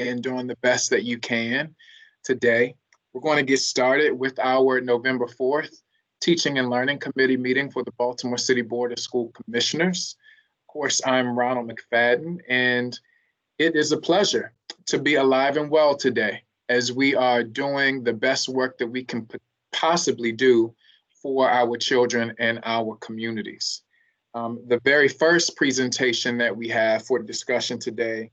and doing the best that you can today. We're going to get started with our November 4th Teaching and Learning Committee meeting for the Baltimore City Board of School Commissioners. Of course, I'm Ronald McFadden, and it is a pleasure to be alive and well today as we are doing the best work that we can possibly do for our children and our communities. The very first presentation that we have for discussion today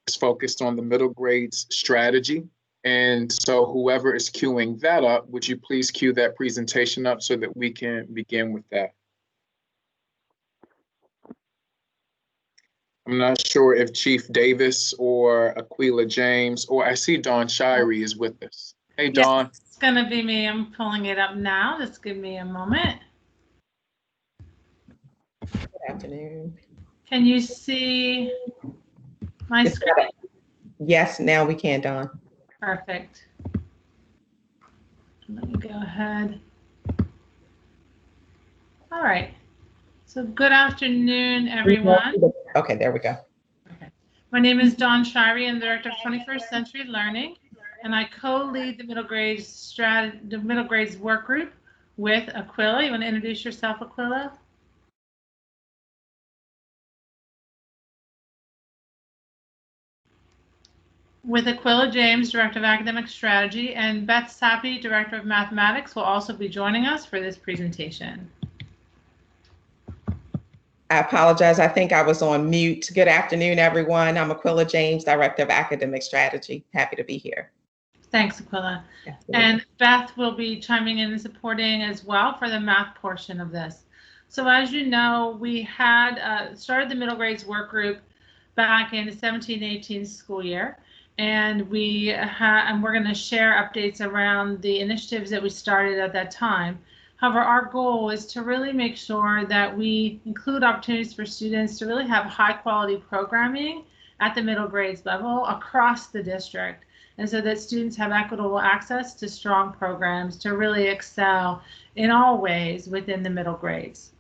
is focused on the middle grades strategy. And so whoever is queuing that up, would you please queue that presentation up so that we can begin with that? I'm not sure if Chief Davis or Aquila James, or I see Dawn Shirey is with us. Hey, Dawn. Yes, it's gonna be me. I'm pulling it up now. Just give me a moment. Good afternoon. Can you see my screen? Yes, now we can, Dawn. Perfect. Let me go ahead. All right. So good afternoon, everyone. Okay, there we go. Okay. My name is Dawn Shirey. I'm Director of 21st Century Learning, and I co-lead the middle grades work group with Aquila. You want to introduce yourself, Aquila? With Aquila James, Director of Academic Strategy, and Beth Sappy, Director of Mathematics, will also be joining us for this presentation. I apologize. I think I was on mute. Good afternoon, everyone. I'm Aquila James, Director of Academic Strategy. Happy to be here. Thanks, Aquila. Absolutely. And Beth will be chiming in and supporting as well for the math portion of this. So as you know, we had started the middle grades work group back in the 17-18 school year. And we're going to share updates around the initiatives that we started at that time. However, our goal is to really make sure that we include opportunities for students to really have high quality programming at the middle grades level across the district, and so that students have equitable access to strong programs to really excel in all ways within the middle grades.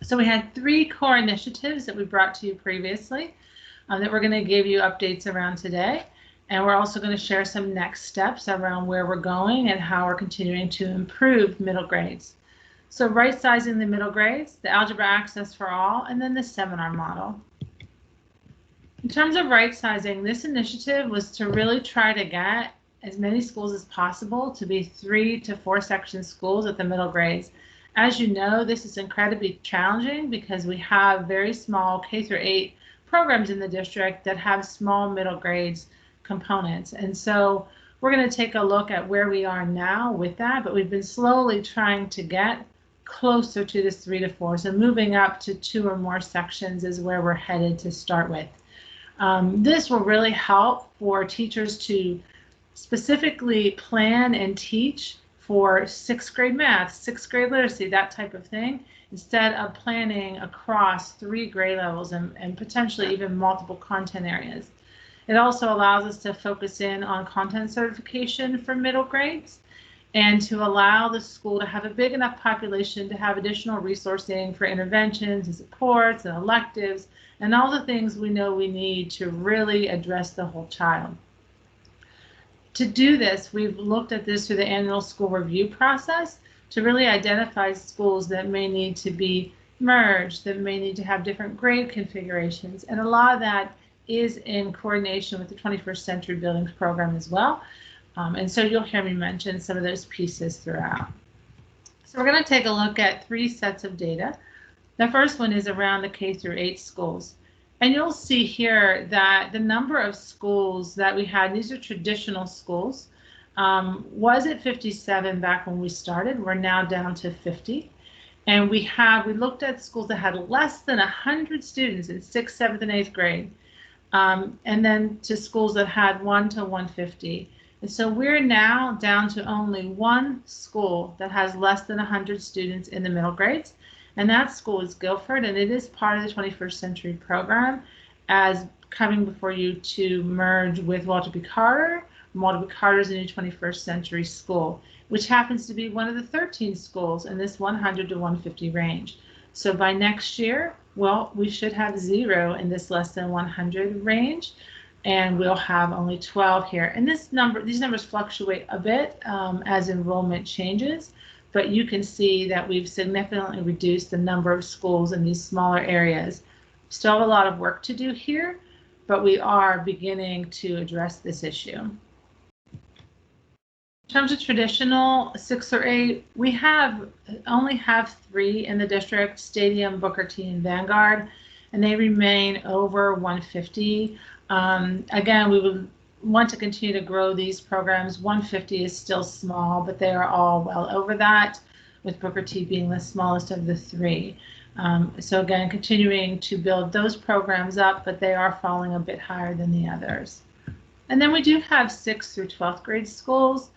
So we had 3 core initiatives that we brought to you previously that we're going to give you updates around today. And we're also going to share some next steps around where we're going and how we're continuing to improve middle grades. So right sizing the middle grades, the Algebra Access for All, and then the seminar model. In terms of right sizing, this initiative was to really try to get as many schools as possible to be 3 to 4 section schools at the middle grades. As you know, this is incredibly challenging because we have very small K-8 programs in the district that have small middle grades components. And so we're going to take a look at where we are now with that, but we've been slowly trying to get closer to this 3 to 4. So moving up to 2 or more sections is where we're headed to start with. This will really help for teachers to specifically plan and teach for 6th grade math, 6th grade literacy, that type of thing, instead of planning across 3 grade levels and potentially even multiple content areas. It also allows us to focus in on content certification for middle grades and to allow the school to have a big enough population to have additional resourcing for interventions and supports and electives and all the things we know we need to really address the whole child. To do this, we've looked at this through the annual school review process to really identify schools that may need to be merged, that may need to have different grade configurations. And a lot of that is in coordination with the 21st Century Buildings program as well. And so you'll hear me mention some of those pieces throughout. So we're going to take a look at 3 sets of data. The first one is around the K-8 schools. And you'll see here that the number of schools that we had, these are traditional schools, was at 57 back when we started. We're now down to 50. And we looked at schools that had less than 100 students in 6th, 7th, and 8th grade, and then to schools that had 1 to 150. And so we're now down to only 1 school that has less than 100 students in the middle grades. And that school is Guilford, and it is part of the 21st Century program as coming before you to merge with Walter B. Carter. Walter B. Carter is a new 21st Century school, which happens to be one of the 13 schools in this 100 to 150 range. So by next year, well, we should have 0 in this less than 100 range. and we'll have only 12 here. And these numbers fluctuate a bit as enrollment changes, but you can see that we've significantly reduced the number of schools in these smaller areas. Still have a lot of work to do here, but we are beginning to address this issue. In terms of traditional 6 or 8, we only have 3 in the district: Stadium, Booker T, and Vanguard, and they remain over 150. Again, we would want to continue to grow these programs. 150 is still small, but they are all well over that, with Booker T being the smallest of the 3. So again, continuing to build those programs up, but they are falling a bit higher than the others. And then we do have 6th through 12th grade schools,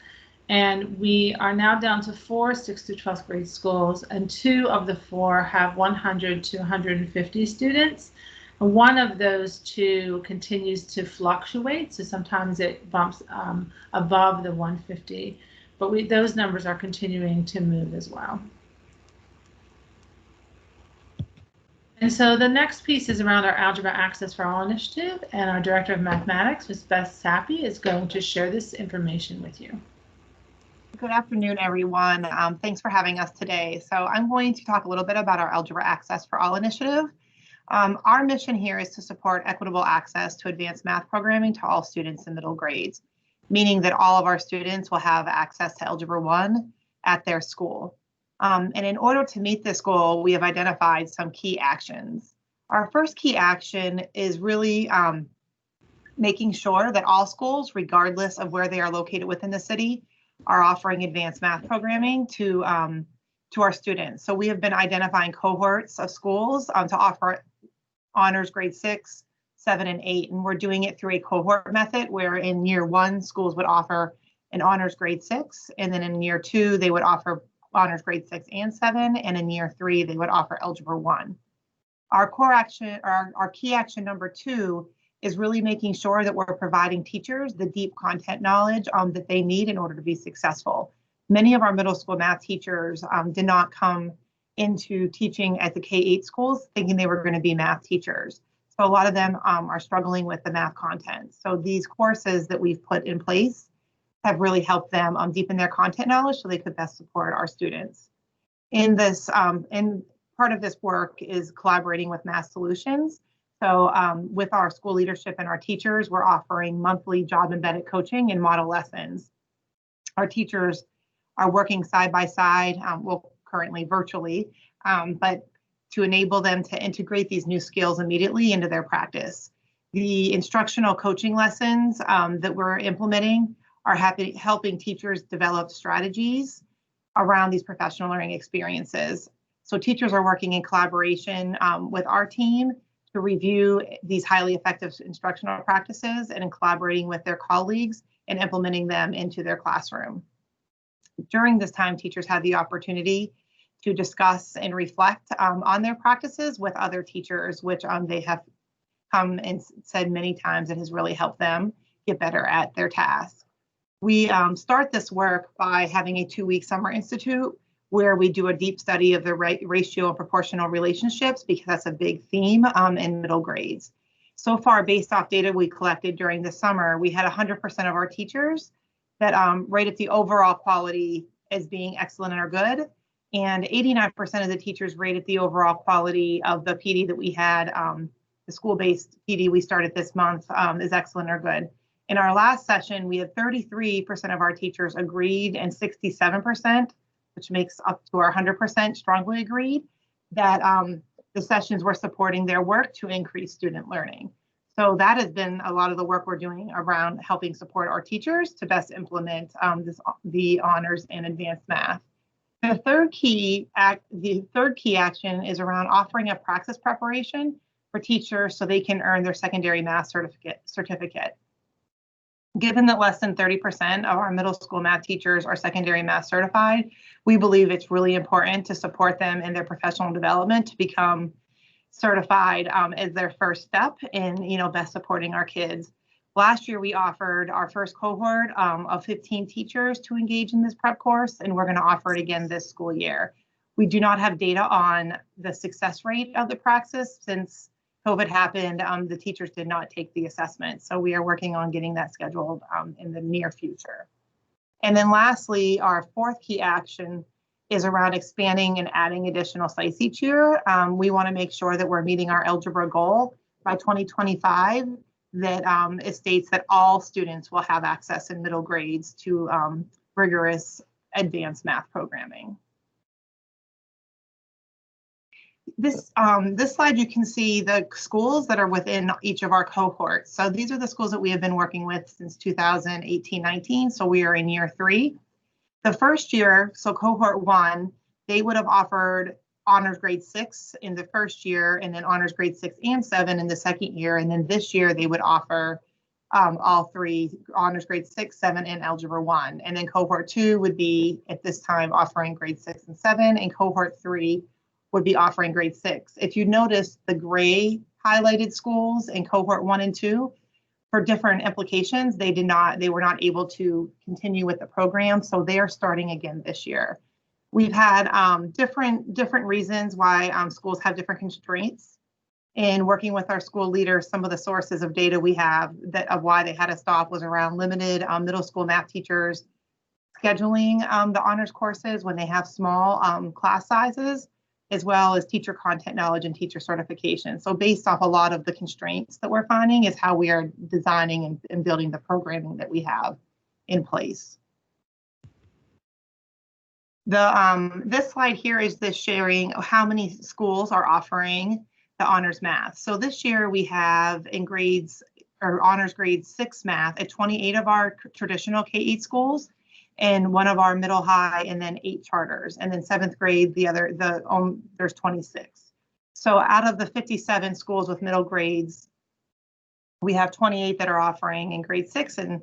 and we are now down to 4 6th through 12th grade schools, and 2 of the 4 have 100 to 150 students. And one of those 2 continues to fluctuate, so sometimes it bumps above the 150, but those numbers are continuing to move as well. And so the next piece is around our Algebra Access for All initiative, and our Director of Mathematics, Ms. Beth Sappy, is going to share this information with you. Good afternoon, everyone. Thanks for having us today. So I'm going to talk a little bit about our Algebra Access for All initiative. Our mission here is to support equitable access to advanced math programming to all students in middle grades, meaning that all of our students will have access to Algebra 1 at their school. And in order to meet this goal, we have identified some key actions. Our first key action is really making sure that all schools, regardless of where they are located within the city, are offering advanced math programming to our students. So we have been identifying cohorts of schools to offer honors grade 6, 7, and 8, and we're doing it through a cohort method where in year 1, schools would offer an honors grade 6, and then in year 2, they would offer honors grade 6 and 7, and in year 3, they would offer Algebra 1. Our core action, our key action number 2, is really making sure that we're providing teachers the deep content knowledge that they need in order to be successful. Many of our middle school math teachers did not come into teaching at the K-8 schools thinking they were going to be math teachers. So a lot of them are struggling with the math content. So these courses that we've put in place have really helped them deepen their content knowledge so they could best support our students. In this, and part of this work is collaborating with Math Solutions. So with our school leadership and our teachers, we're offering monthly job embedded coaching and model lessons. Our teachers are working side by side, well, currently virtually, but to enable them to integrate these new skills immediately into their practice. The instructional coaching lessons that we're implementing are helping teachers develop strategies around these professional learning experiences. So teachers are working in collaboration with our team to review these highly effective instructional practices and in collaborating with their colleagues and implementing them into their classroom. During this time, teachers had the opportunity to discuss and reflect on their practices with other teachers, which they have come and said many times it has really helped them get better at their tasks. We start this work by having a 2-week summer institute where we do a deep study of the ratio and proportional relationships, because that's a big theme in middle grades. So far, based off data we collected during the summer, we had 100% of our teachers that rated the overall quality as being excellent or good, and 89% of the teachers rated the overall quality of the PD that we had, the school-based PD we started this month, is excellent or good. In our last session, we had 33% of our teachers agreed and 67%, which makes up to our 100% strongly agreed, that the sessions were supporting their work to increase student learning. So that has been a lot of the work we're doing around helping support our teachers to best implement the honors and advanced math. The third key action is around offering a praxis preparation for teachers so they can earn their secondary math certificate. Given that less than 30% of our middle school math teachers are secondary math certified, we believe it's really important to support them in their professional development to become certified as their first step in, best supporting our kids. Last year, we offered our first cohort of 15 teachers to engage in this prep course, and we're going to offer it again this school year. We do not have data on the success rate of the praxis since COVID happened, the teachers did not take the assessment. So we are working on getting that scheduled in the near future. And then lastly, our fourth key action is around expanding and adding additional sites each year. We want to make sure that we're meeting our algebra goal by 2025, that it states that all students will have access in middle grades to rigorous advanced math programming. This slide, you can see the schools that are within each of our cohorts. So these are the schools that we have been working with since 2018-19. So we are in year 3. The first year, so cohort 1, they would have offered honors grade 6 in the first year, and then honors grade 6 and 7 in the second year. And then this year they would offer all 3, honors grade 6, 7, and algebra 1. And then cohort 2 would be at this time offering grade 6 and 7, and cohort 3 would be offering grade 6. If you notice the gray highlighted schools in cohort 1 and 2, for different implications, they were not able to continue with the program, so they are starting again this year. We've had different reasons why schools have different constraints. In working with our school leaders, some of the sources of data we have of why they had to stop was around limited middle school math teachers scheduling the honors courses when they have small class sizes, as well as teacher content knowledge and teacher certification. So based off a lot of the constraints that we're finding is how we are designing and building the programming that we have in place. This slide here is this sharing how many schools are offering the honors math. So this year we have in grades or honors grade 6 math at 28 of our traditional K-8 schools, and 1 of our middle high, and then 8 charters, and then 7th grade there's 26. So out of the 57 schools with middle grades, we have 28 that are offering in grade 6 and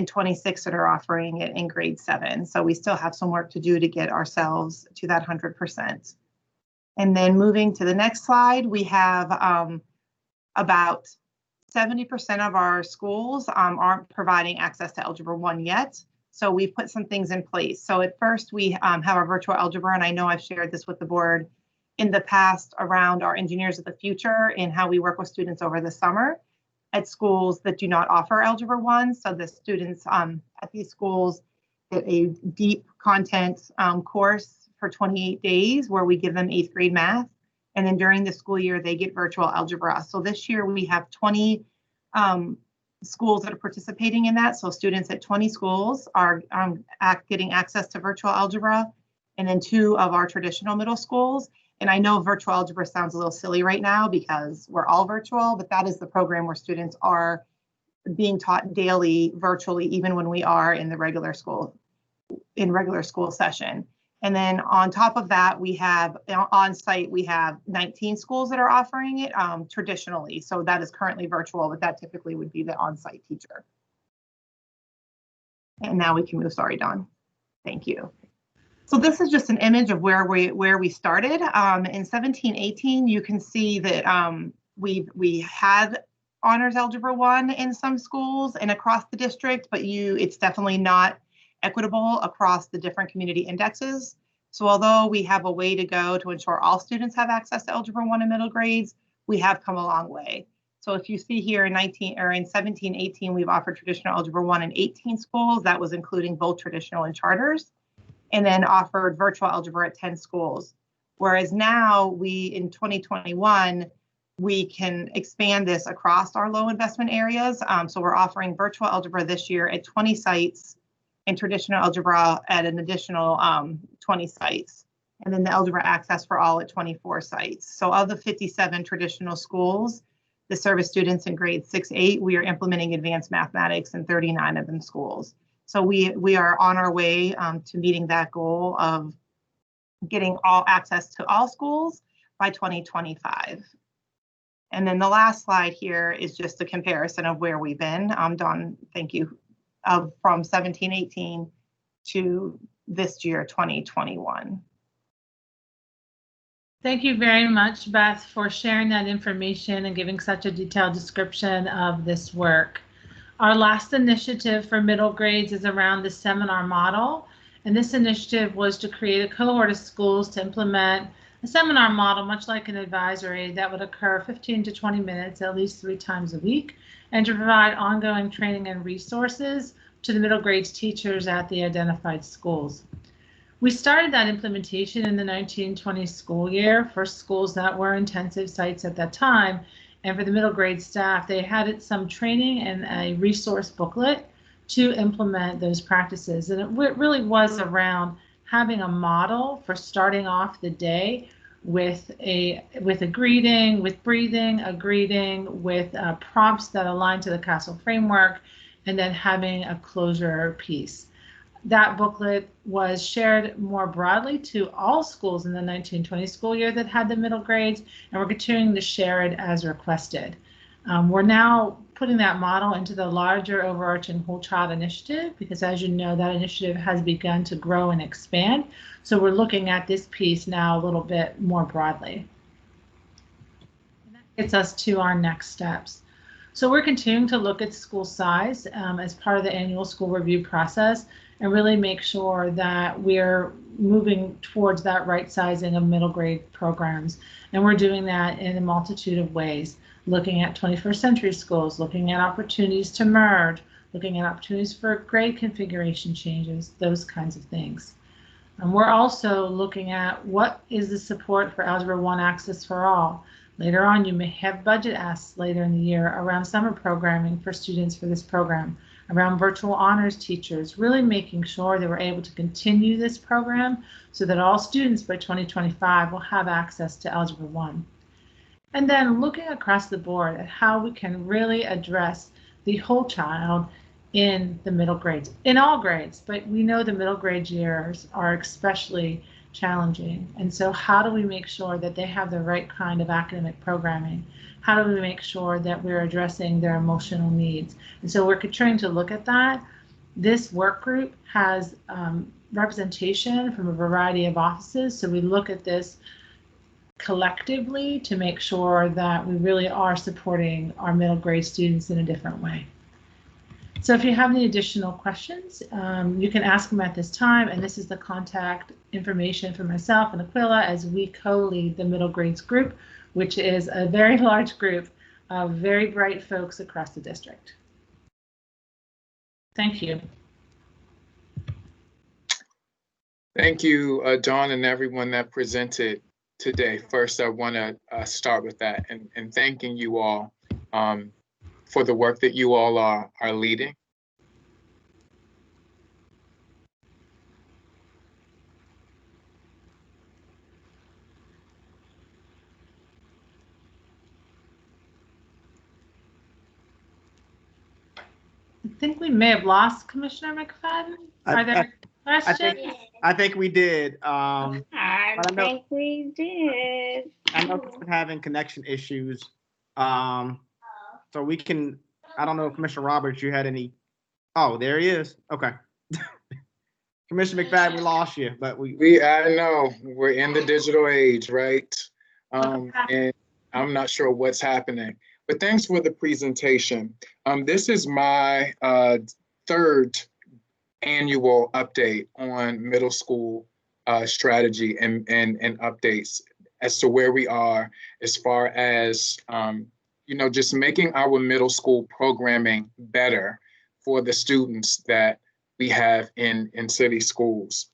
26 that are offering it in grade 7. So we still have some work to do to get ourselves to that 100%. And then moving to the next slide, we have about 70% of our schools aren't providing access to Algebra 1 yet. So we put some things in place. So at first we have our virtual algebra, and I know I've shared this with the board in the past around our engineers of the future and how we work with students over the summer at schools that do not offer Algebra 1. So the students at these schools get a deep content course for 28 days where we give them 8th grade math. And then during the school year, they get virtual algebra. So this year we have 20 schools that are participating in that. So students at 20 schools are getting access to virtual algebra, and then 2 of our traditional middle schools. And I know virtual algebra sounds a little silly right now because we're all virtual, but that is the program where students are being taught daily virtually, even when we are in the regular school session. And then on top of that, we have on site, we have 19 schools that are offering it traditionally. So that is currently virtual, but that typically would be the on-site teacher. And now we can move, sorry, Dawn. Thank you. So this is just an image of where we started. In 17-18, you can see that we had honors algebra 1 in some schools and across the district, but it's definitely not equitable across the different community indexes. So although we have a way to go to ensure all students have access to Algebra 1 in middle grades, we have come a long way. So if you see here in 17-18, we've offered traditional Algebra 1 in 18 schools. That was including both traditional and charters, and then offered virtual algebra at 10 schools. Whereas now in 2021, we can expand this across our low investment areas. So we're offering virtual algebra this year at 20 sites, and traditional algebra at an additional 20 sites, and then the algebra access for all at 24 sites. So of the 57 traditional schools that service students in grades 6-8, we are implementing advanced mathematics in 39 of them schools. So we are on our way to meeting that goal of getting all access to all schools by 2025. And then the last slide here is just a comparison of where we've been. Dawn, thank you. From 17-18 to this year, 2021. Thank you very much, Beth, for sharing that information and giving such a detailed description of this work. Our last initiative for middle grades is around the seminar model, and this initiative was to create a cohort of schools to implement A seminar model, much like an advisory, that would occur 15 to 20 minutes at least 3 times a week, and to provide ongoing training and resources to the middle grades teachers at the identified schools. We started that implementation in the 1920 school year for schools that were intensive sites at that time. And for the middle grade staff, they had some training and a resource booklet to implement those practices. And it really was around having a model for starting off the day with a greeting, with breathing, a greeting, with prompts that align to the CASTLE framework, and then having a closure piece. That booklet was shared more broadly to all schools in the 1920 school year that had the middle grades, and we're continuing to share it as requested. We're now putting that model into the larger overarching whole child initiative, because as you know, that initiative has begun to grow and expand. So we're looking at this piece now a little bit more broadly. And that gets us to our next steps. So we're continuing to look at school size as part of the annual school review process, and really make sure that we're moving towards that right sizing of middle grade programs. And we're doing that in a multitude of ways, looking at 21st century schools, looking at opportunities to merge, looking at opportunities for grade configuration changes, those kinds of things. And we're also looking at what is the support for Algebra 1 Access for All. Later on, you may have budget asks later in the year around summer programming for students for this program, around virtual honors teachers, really making sure that we're able to continue this program so that all students by 2025 will have access to Algebra 1. And then looking across the board at how we can really address the whole child in the middle grades, in all grades, but we know the middle grade years are especially challenging. And so how do we make sure that they have the right kind of academic programming? How do we make sure that we're addressing their emotional needs? And so we're trying to look at that. This work group has representation from a variety of offices. So we look at this collectively to make sure that we really are supporting our middle grade students in a different way. So if you have any additional questions, you can ask them at this time, and this is the contact information for myself and Aquila as we co-lead the middle grades group, which is a very large group of very bright folks across the district. Thank you. Thank you, Dawn, and everyone that presented today. First, I want to start with that and thanking you all for the work that you all are leading. I think we may have lost Commissioner McFadden. Are there questions? I think we did. I think we did. I know we've been having connection issues. So we can, I don't know if Commissioner Roberts, you had any, oh, there he is. Okay. Commissioner McFadden, we lost you, but I know, we're in the digital age, right? And I'm not sure what's happening, but thanks for the presentation. This is my third annual update on middle school strategy and updates as to where we are as far as just making our middle school programming better for the students that we have in city schools.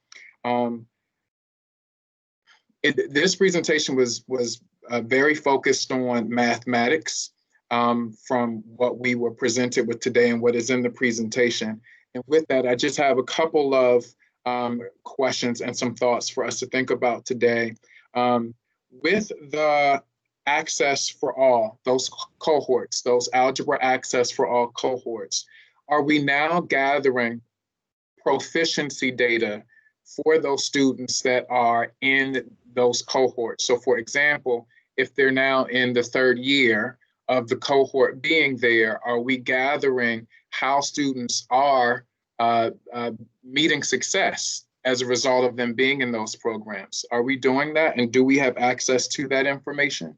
This presentation was very focused on mathematics from what we were presented with today and what is in the presentation. And with that, I just have a couple of questions and some thoughts for us to think about today. With the access for all, those cohorts, those Algebra access for all cohorts, are we now gathering proficiency data for those students that are in those cohorts? So for example, if they're now in the third year of the cohort being there, are we gathering how students are meeting success as a result of them being in those programs? Are we doing that? And do we have access to that information?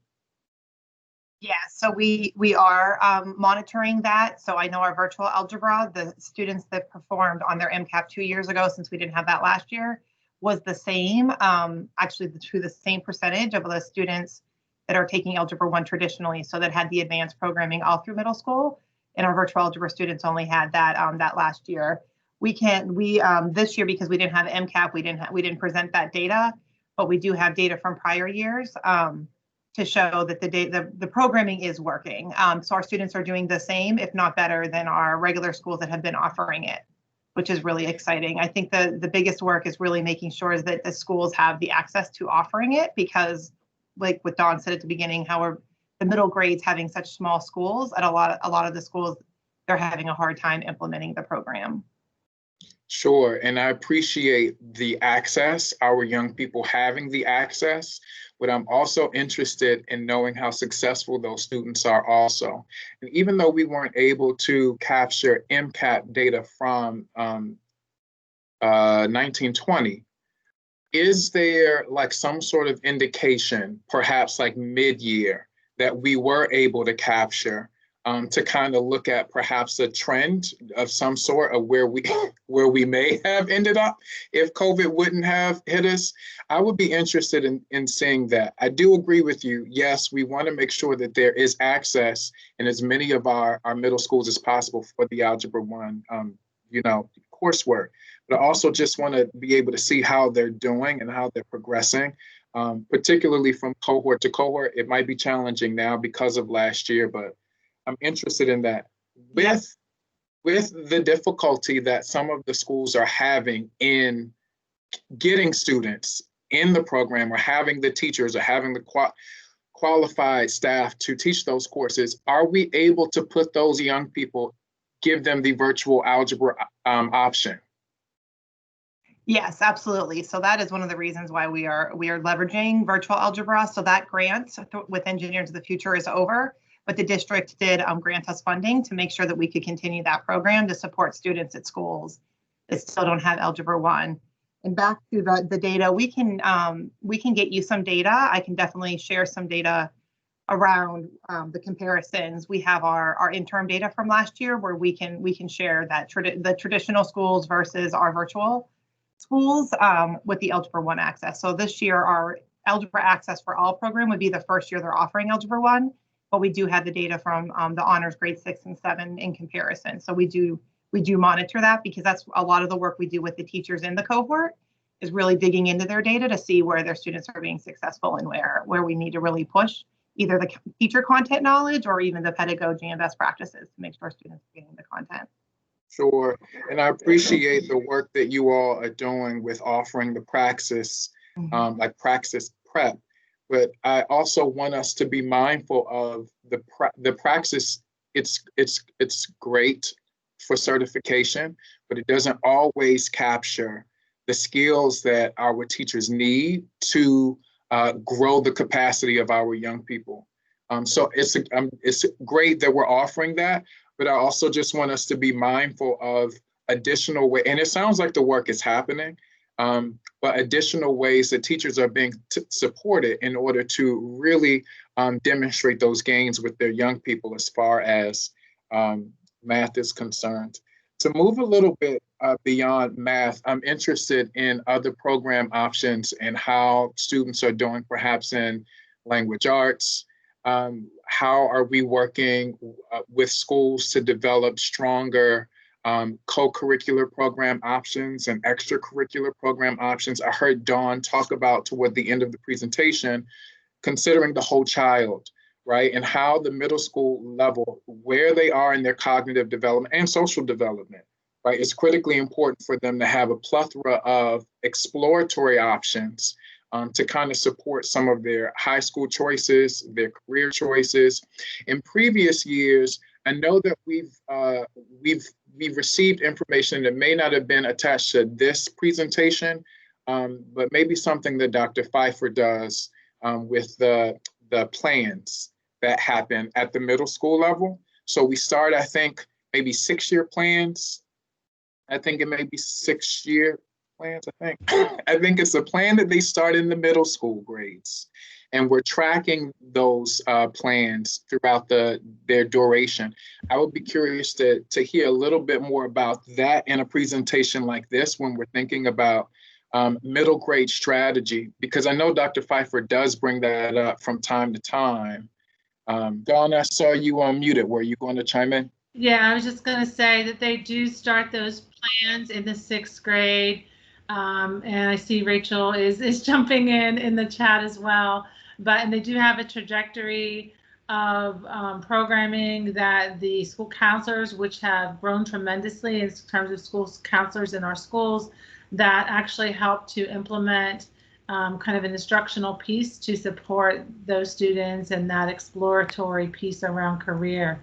Yeah, so we are monitoring that. So I know our virtual algebra, the students that performed on their MCAP 2 years ago, since we didn't have that last year, was the same, actually to the same percentage of the students that are taking Algebra 1 traditionally, so that had the advanced programming all through middle school. And our virtual algebra students only had that that last year. This year, because we didn't have MCAP, we didn't present that data, but we do have data from prior years to show that the programming is working. So our students are doing the same, if not better, than our regular schools that have been offering it, which is really exciting. I think the biggest work is really making sure that the schools have the access to offering it, because like what Dawn said at the beginning, how the middle grades having such small schools, at a lot of the schools, they're having a hard time implementing the program. Sure, and I appreciate the access, our young people having the access, but I'm also interested in knowing how successful those students are also. And even though we weren't able to capture MCAT data from 1920, is there like some sort of indication, perhaps like mid-year, that we were able to capture to kind of look at perhaps a trend of some sort of where we may have ended up if COVID wouldn't have hit us? I would be interested in seeing that. I do agree with you. Yes, we want to make sure that there is access in as many of our middle schools as possible for the Algebra 1, coursework. But I also just want to be able to see how they're doing and how they're progressing, particularly from cohort to cohort. It might be challenging now because of last year, but I'm interested in that. With the difficulty that some of the schools are having in getting students in the program, or having the teachers, or having the qualified staff to teach those courses, are we able to put those young people, give them the virtual algebra option? Yes, absolutely. So that is one of the reasons why we are leveraging virtual algebra. So that grant with Engineers of the Future is over, but the district did grant us funding to make sure that we could continue that program to support students at schools that still don't have Algebra 1. And back to the data, we can get you some data. I can definitely share some data around the comparisons. We have our interim data from last year where we can share that the traditional schools versus our virtual schools with the Algebra 1 access. So this year, our Algebra Access for All program would be the first year they're offering Algebra 1, but we do have the data from the honors grade 6 and 7 in comparison. So we do monitor that, because that's a lot of the work we do with the teachers in the cohort, is really digging into their data to see where their students are being successful and where we need to really push either the teacher content knowledge or even the pedagogy and best practices to make sure students are getting the content. Sure, and I appreciate the work that you all are doing with offering the praxis, like praxis prep. But I also want us to be mindful of the praxis. It's great for certification, but it doesn't always capture the skills that our teachers need to grow the capacity of our young people. So it's great that we're offering that, but I also just want us to be mindful of additional ways, and it sounds like the work is happening, but additional ways that teachers are being supported in order to really demonstrate those gains with their young people as far as math is concerned. To move a little bit beyond math, I'm interested in other program options and how students are doing perhaps in language arts. How are we working with schools to develop stronger co-curricular program options and extracurricular program options? I heard Dawn talk about toward the end of the presentation, considering the whole child, right? And how the middle school level, where they are in their cognitive development and social development, right? It's critically important for them to have a plethora of exploratory options to kind of support some of their high school choices, their career choices. In previous years, I know that we've received information that may not have been attached to this presentation, but maybe something that Dr. Pfeiffer does with the plans that happen at the middle school level. So we start, I think, maybe 6-year plans. I think it may be 6-year plans, I think it's a plan that they start in the middle school grades. And we're tracking those plans throughout their duration. I would be curious to hear a little bit more about that in a presentation like this, when we're thinking about middle grade strategy, because I know Dr. Pfeiffer does bring that up from time to time. Dawn, I saw you unmuted. Were you going to chime in? Yeah, I was just going to say that they do start those plans in the 6th grade. And I see Rachel is jumping in the chat as well. And they do have a trajectory of programming that the school counselors, which have grown tremendously in terms of school counselors in our schools, that actually help to implement kind of an instructional piece to support those students and that exploratory piece around career.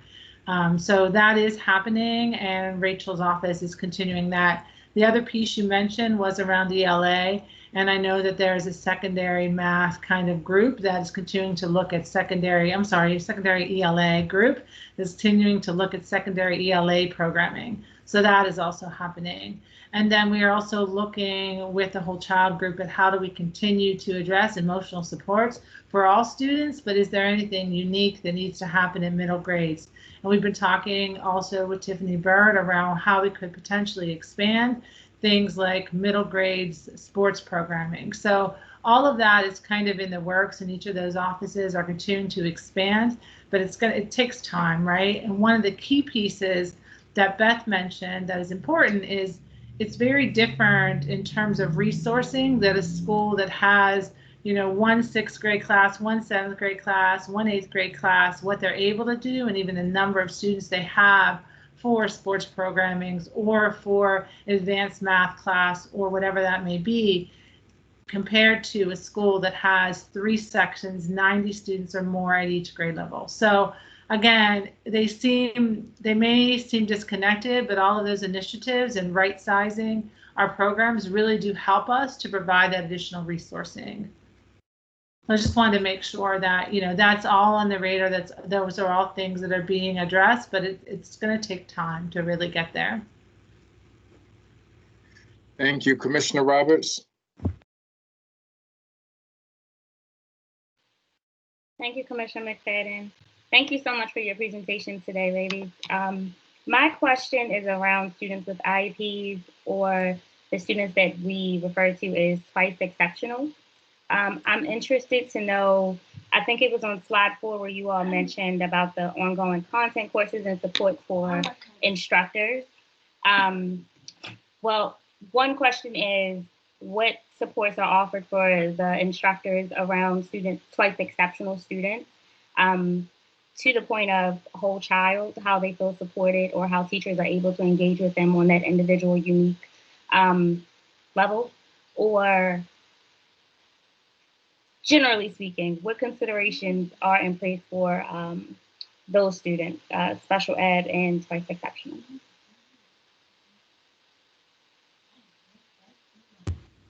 So that is happening, and Rachel's office is continuing that. The other piece you mentioned was around ELA, and I know that there is a secondary math kind of group that is continuing to look at secondary ELA group is continuing to look at secondary ELA programming. So that is also happening. And then we are also looking with the whole child group at how do we continue to address emotional supports for all students, but is there anything unique that needs to happen in middle grades? And we've been talking also with Tiffany Bird around how we could potentially expand things like middle grades sports programming. So all of that is kind of in the works, and each of those offices are continuing to expand, but it takes time, right? And one of the key pieces that Beth mentioned that is important is it's very different in terms of resourcing that a school that has, you know, one 6th grade class, one 7th grade class, one 8th grade class, what they're able to do, and even the number of students they have for sports programmings or for advanced math class or whatever that may be, compared to a school that has 3 sections, 90 students or more at each grade level. So again, they may seem disconnected, but all of those initiatives and right sizing our programs really do help us to provide that additional resourcing. I just wanted to make sure that, you know, that's all on the radar. Those are all things that are being addressed, but it's going to take time to really get there. Thank you, Commissioner Roberts. Thank you, Commissioner McFadden. Thank you so much for your presentation today, ladies. My question is around students with IEPs, or the students that we refer to as twice exceptional. I'm interested to know, I think it was on slide 4 where you all mentioned about the ongoing content courses and support for instructors. Well, one question is, what supports are offered for the instructors around students, twice exceptional students, to the point of whole child, how they feel supported or how teachers are able to engage with them on that individual unique level? Or generally speaking, what considerations are in place for those students, special ed and twice exceptional?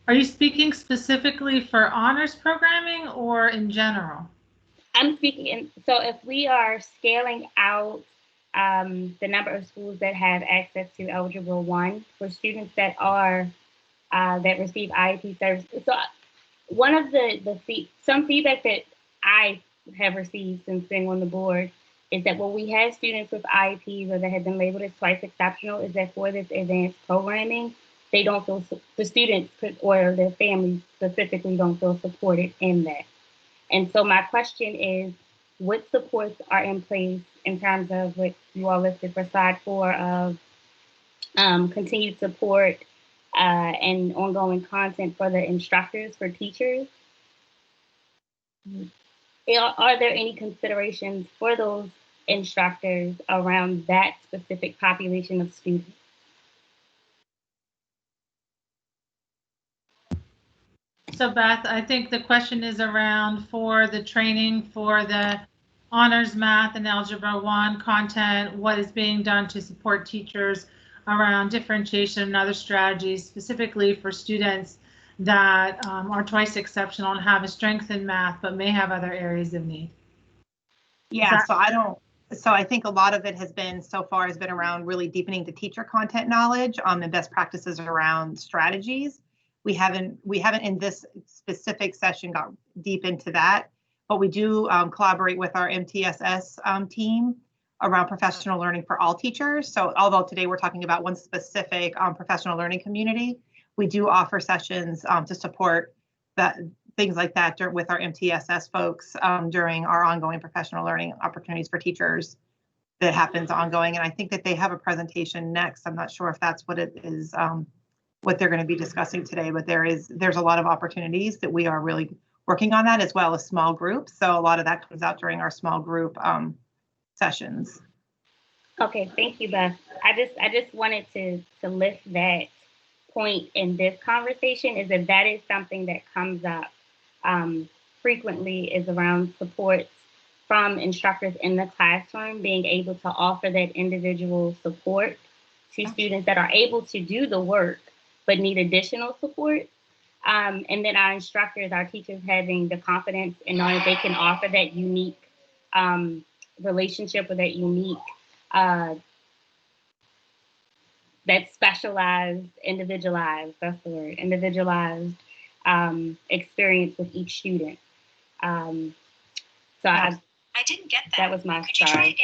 Are you speaking specifically for honors programming or in general? I'm speaking, so if we are scaling out the number of schools that have access to Algebra 1 for students that are, that receive IEP services. So one of some feedback that I have received since being on the board is that when we have students with IEPs or that have been labeled as twice exceptional, is that for this advanced programming, they don't feel, the students or their families specifically don't feel supported in that. And so my question is, what supports are in place in terms of what you all listed for slide 4 of continued support and ongoing content for the instructors, for teachers? Are there any considerations for those instructors around that specific population of students? So Beth, I think the question is around for the training for the honors math and Algebra 1 content, what is being done to support teachers around differentiation and other strategies, specifically for students that are twice exceptional and have a strength in math, but may have other areas of need. Yeah, so I think a lot of it has been so far has been around really deepening the teacher content knowledge and best practices around strategies. We haven't in this specific session got deep into that, but we do collaborate with our MTSS team around professional learning for all teachers. So although today we're talking about one specific professional learning community, we do offer sessions to support that, things like that with our MTSS folks during our ongoing professional learning opportunities for teachers that happens ongoing. And I think that they have a presentation next. I'm not sure if that's what it is, what they're going to be discussing today, but there's a lot of opportunities that we are really working on that, as well as small groups. So a lot of that comes out during our small group sessions. Okay, thank you, Beth. I just wanted to lift that point in this conversation, is that is something that comes up frequently, is around support from instructors in the classroom, being able to offer that individual support to students that are able to do the work but need additional support. And then our instructors, our teachers, having the confidence in knowing that they can offer that unique relationship, or that unique, that specialized, individualized, that's the word, individualized experience with each student. So I didn't get that. That was my sorry.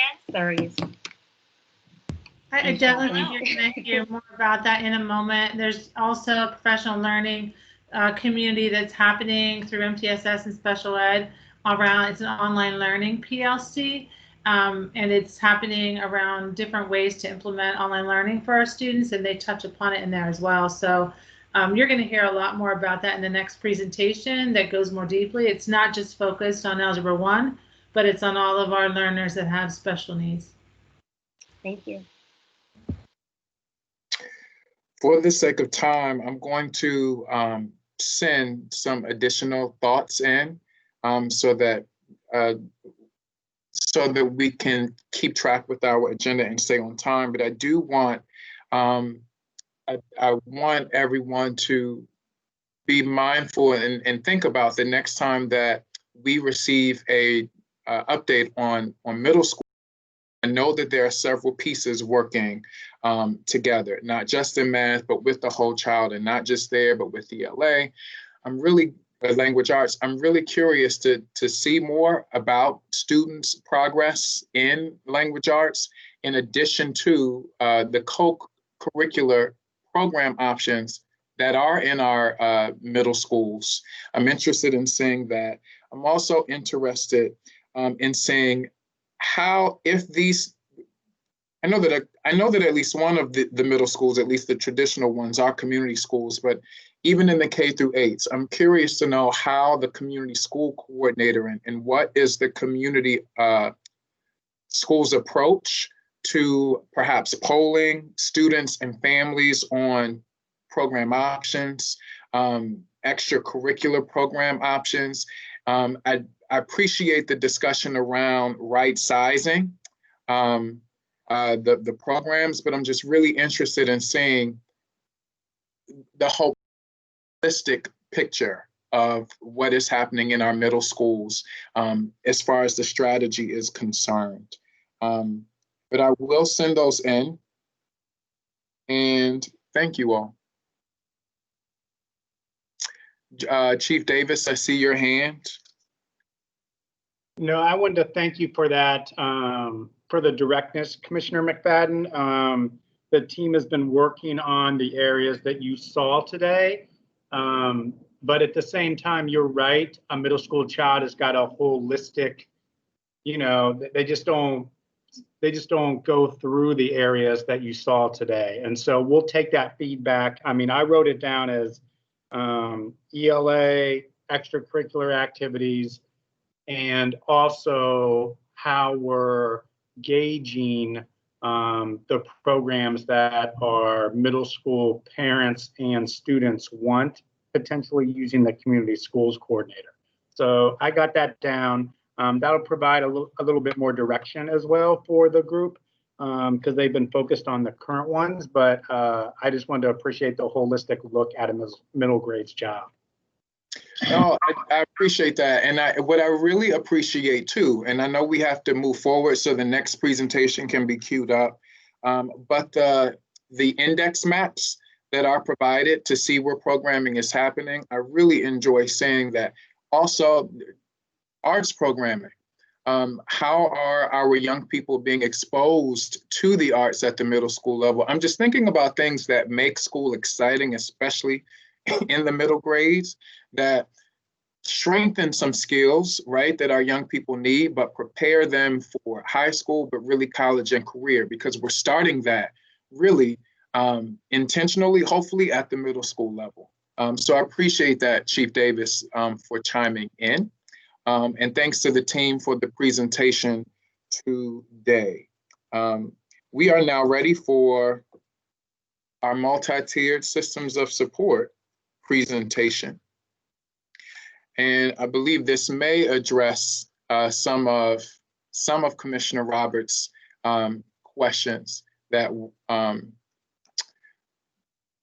I definitely think you're going to hear more about that in a moment. There's also a professional learning community that's happening through MTSS and special ed around, it's an online learning PLC, and it's happening around different ways to implement online learning for our students, and they touch upon it in there as well. So you're going to hear a lot more about that in the next presentation that goes more deeply. It's not just focused on Algebra 1, but it's on all of our learners that have special needs. Thank you. For the sake of time, I'm going to send some additional thoughts in so that we can keep track with our agenda and stay on time. But I do want I want everyone to be mindful and think about the next time that we receive a update on middle school. I know that there are several pieces working together, not just in math, but with the whole child, and not just there, but with ELA. Language arts. I'm really curious to see more about students' progress in language arts, in addition to the co-curricular program options that are in our middle schools. I'm interested in seeing that. I'm also interested in seeing how, if these, I know that at least one of the middle schools, at least the traditional ones, are community schools, but even in the K through 8s, I'm curious to know how the community school coordinator and what is the community school's approach to perhaps polling students and families on program options, extracurricular program options. I appreciate the discussion around right sizing the programs, but I'm just really interested in seeing the holistic picture of what is happening in our middle schools as far as the strategy is concerned. But I will send those in, and thank you all. Chief Davis, I see your hand. No, I wanted to thank you for that, for the directness, Commissioner McFadden. The team has been working on the areas that you saw today, but at the same time, you're right. A middle school child has got a holistic, they just don't go through the areas that you saw today. And so we'll take that feedback. I mean, I wrote it down as ELA, extracurricular activities, and also how we're gauging the programs that our middle school parents and students want, potentially using the community schools coordinator. So I got that down. That'll provide a little bit more direction as well for the group, because they've been focused on the current ones, but I just wanted to appreciate the holistic look at a middle grades child. No, I appreciate that. And what I really appreciate too, and I know we have to move forward so the next presentation can be queued up, but the index maps that are provided to see where programming is happening, I really enjoy seeing that. Also, arts programming. How are our young people being exposed to the arts at the middle school level? I'm just thinking about things that make school exciting, especially in the middle grades, that strengthen some skills, right, that our young people need, but prepare them for high school, but really college and career, because we're starting that really intentionally, hopefully at the middle school level. So I appreciate that, Chief Davis, for chiming in. And thanks to the team for the presentation today. We are now ready for our multi-tiered systems of support presentation. And I believe this may address some of Commissioner Roberts' questions that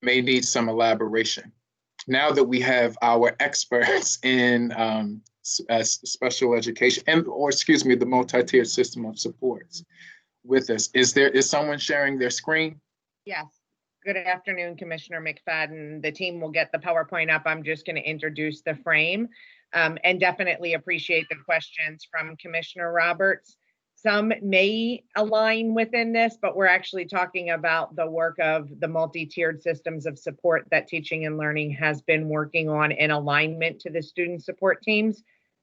may need some elaboration. Now that we have our experts in special education the multi-tiered system of supports with us. Is someone sharing their screen? Yes. Good afternoon, Commissioner McFadden. The team will get the PowerPoint up. I'm just going to introduce the frame and definitely appreciate the questions from Commissioner Roberts. Some may align within this, but we're actually talking about the work of the multi-tiered systems of support that Teaching and Learning has been working on in alignment to the student support teams.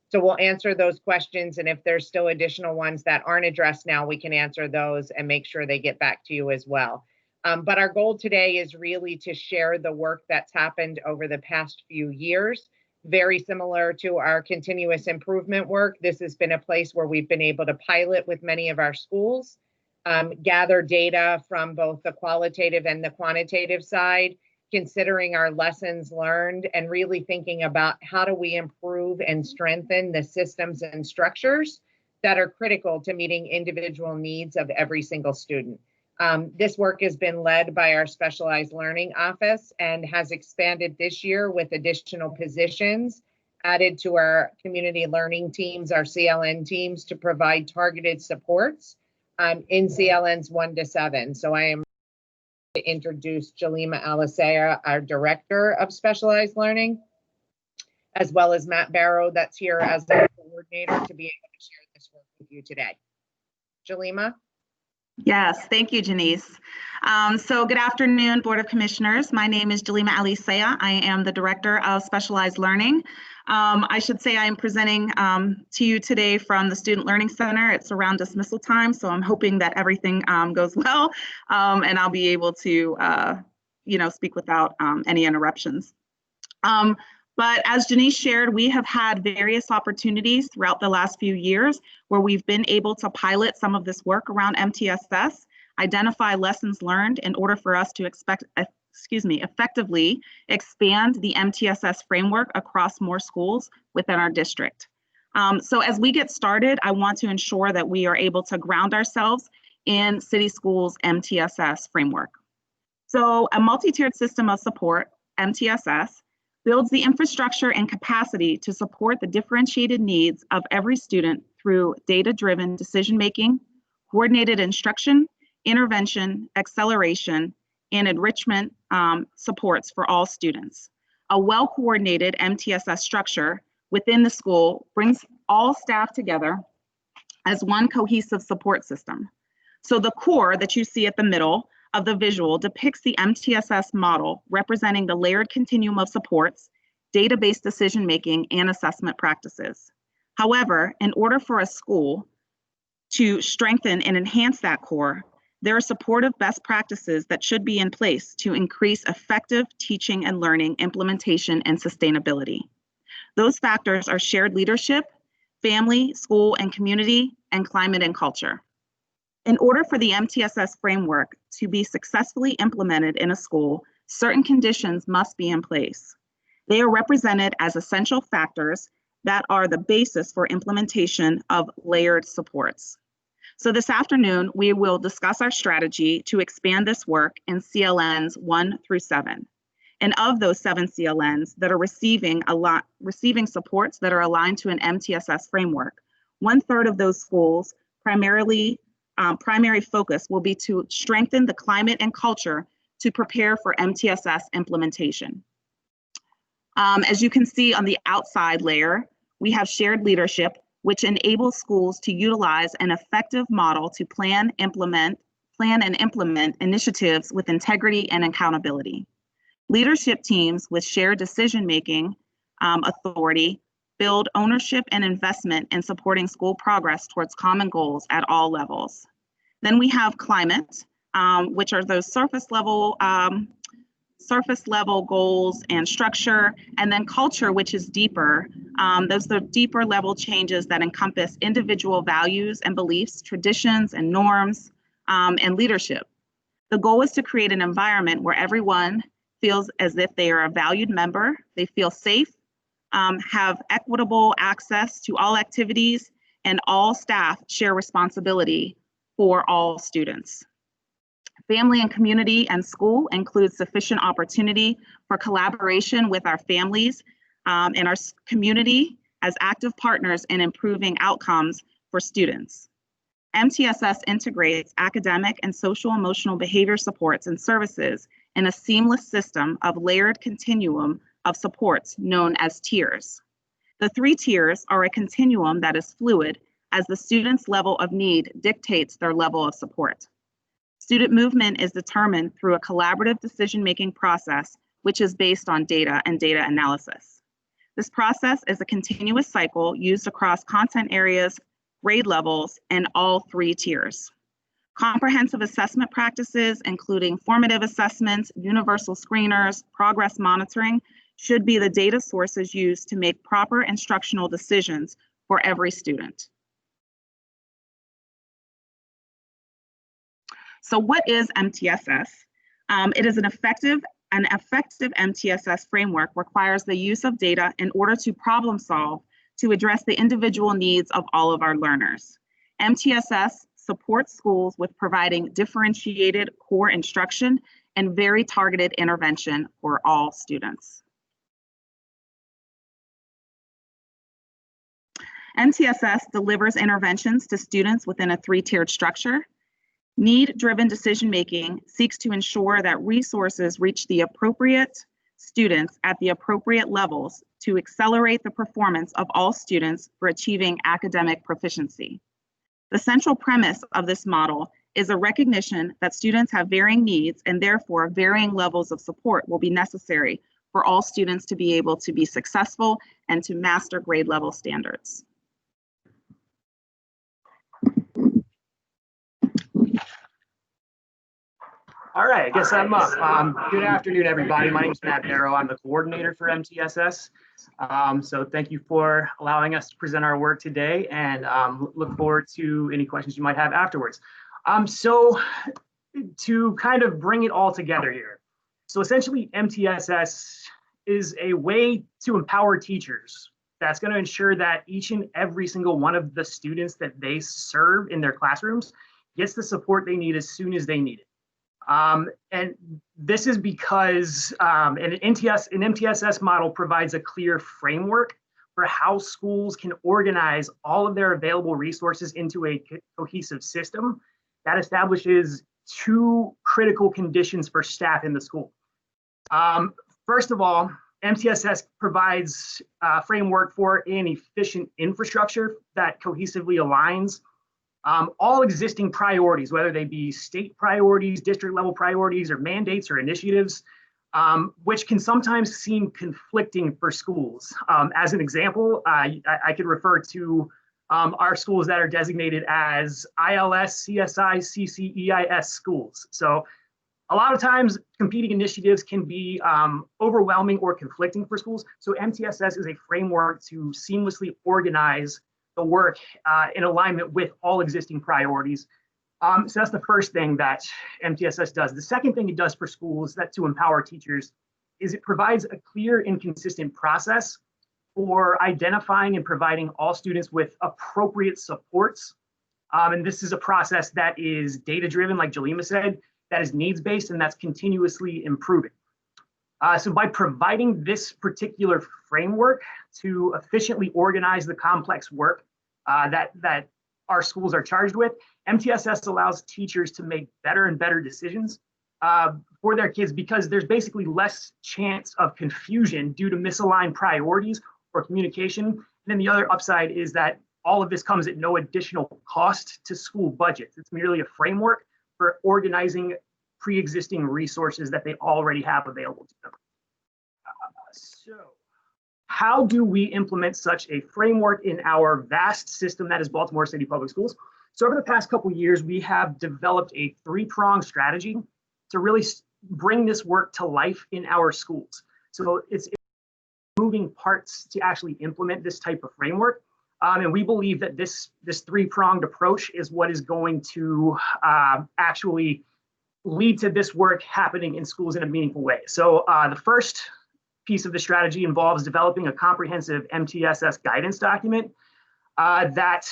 So we'll answer those questions, and if there's still additional ones that aren't addressed now, we can answer those and make sure they get back to you as well. But our goal today is really to share the work that's happened over the past few years. Very similar to our continuous improvement work, this has been a place where we've been able to pilot with many of our schools, gather data from both the qualitative and the quantitative side, considering our lessons learned and really thinking about how do we improve and strengthen the systems and structures that are critical to meeting individual needs of every single student. This work has been led by our Specialized Learning Office and has expanded this year with additional positions added to our community learning teams, our CLN teams, to provide targeted supports in CLNs 1 to 7. So I am to introduce Jalima Alisea, our Director of Specialized Learning, as well as Matt Barrow, that's here as the coordinator, to be able to share this work with you today. Jalima? Yes, thank you, Janice. So good afternoon, Board of Commissioners. My name is Jalima Alisea. I am the Director of Specialized Learning. I should say I am presenting to you today from the Student Learning Center. It's around dismissal time, so I'm hoping that everything goes well and I'll be able to speak without any interruptions. But as Janice shared, we have had various opportunities throughout the last few years where we've been able to pilot some of this work around MTSS, identify lessons learned in order for us to effectively expand the MTSS framework across more schools within our district. So as we get started, I want to ensure that we are able to ground ourselves in City Schools MTSS framework. So a multi-tiered system of support, MTSS, builds the infrastructure and capacity to support the differentiated needs of every student through data-driven decision-making, coordinated instruction, intervention, acceleration, and enrichment supports for all students. A well-coordinated MTSS structure within the school brings all staff together as one cohesive support system. So the core that you see at the middle of the visual depicts the MTSS model representing the layered continuum of supports, data-based decision-making, and assessment practices. However, in order for a school to strengthen and enhance that core, there are supportive best practices that should be in place to increase effective teaching and learning implementation and sustainability. Those factors are shared leadership, family, school and community, and climate and culture. In order for the MTSS framework to be successfully implemented in a school, certain conditions must be in place. They are represented as essential factors that are the basis for implementation of layered supports. So this afternoon, we will discuss our strategy to expand this work in CLNs 1 through 7. And of those 7 CLNs that are receiving supports that are aligned to an MTSS framework, 1/3 of those schools primary focus will be to strengthen the climate and culture to prepare for MTSS implementation. As you can see on the outside layer, we have shared leadership, which enables schools to utilize an effective model to plan and implement initiatives with integrity and accountability. Leadership teams with shared decision-making authority build ownership and investment in supporting school progress towards common goals at all levels. Then we have climate, which are those surface level goals and structure, and then culture, which is deeper. Those are deeper level changes that encompass individual values and beliefs, traditions and norms, and leadership. The goal is to create an environment where everyone feels as if they are a valued member, they feel safe, have equitable access to all activities, and all staff share responsibility for all students. Family and community and school includes sufficient opportunity for collaboration with our families and our community as active partners in improving outcomes for students. MTSS integrates academic and social emotional behavior supports and services in a seamless system of layered continuum of supports known as tiers. The 3 tiers are a continuum that is fluid as the student's level of need dictates their level of support. Student movement is determined through a collaborative decision-making process, which is based on data and data analysis. This process is a continuous cycle used across content areas, grade levels, and all 3 tiers. Comprehensive assessment practices, including formative assessments, universal screeners, progress monitoring, should be the data sources used to make proper instructional decisions for every student. So what is MTSS? It is an effective MTSS framework requires the use of data in order to problem solve to address the individual needs of all of our learners. MTSS supports schools with providing differentiated core instruction and very targeted intervention for all students. MTSS delivers interventions to students within a 3-tiered structure. Need-driven decision-making seeks to ensure that resources reach the appropriate students at the appropriate levels to accelerate the performance of all students for achieving academic proficiency. The central premise of this model is a recognition that students have varying needs and therefore varying levels of support will be necessary for all students to be able to be successful and to master grade level standards. All right, I guess I'm up. Good afternoon, everybody. My name is Matt Barrow. I'm the coordinator for MTSS. So thank you for allowing us to present our work today, and look forward to any questions you might have afterwards. So to kind of bring it all together here. So essentially, MTSS is a way to empower teachers that's going to ensure that each and every single one of the students that they serve in their classrooms gets the support they need as soon as they need it. And this is because an MTSS model provides a clear framework for how schools can organize all of their available resources into a cohesive system that establishes 2 critical conditions for staff in the school. First of all, MTSS provides a framework for an efficient infrastructure that cohesively aligns all existing priorities, whether they be state priorities, district level priorities, or mandates or initiatives, which can sometimes seem conflicting for schools. As an example, I could refer to our schools that are designated as ILS, CSI, CCEIS schools. So a lot of times competing initiatives can be overwhelming or conflicting for schools. So MTSS is a framework to seamlessly organize the work in alignment with all existing priorities. So that's the first thing that MTSS does. The second thing it does for schools that to empower teachers is it provides a clear and consistent process for identifying and providing all students with appropriate supports. And this is a process that is data-driven, like Jalima said, that is needs-based, and that's continuously improving. So by providing this particular framework to efficiently organize the complex work that our schools are charged with, MTSS allows teachers to make better and better decisions for their kids because there's basically less chance of confusion due to misaligned priorities or communication. And then the other upside is that all of this comes at no additional cost to school budgets. It's merely a framework for organizing pre-existing resources that they already have available to them. So how do we implement such a framework in our vast system that is Baltimore City Public Schools? So over the past couple of years, we have developed a three-pronged strategy to really bring this work to life in our schools. So it's moving parts to actually implement this type of framework. And we believe that this three-pronged approach is what is going to actually lead to this work happening in schools in a meaningful way. So the first piece of the strategy involves developing a comprehensive MTSS guidance document that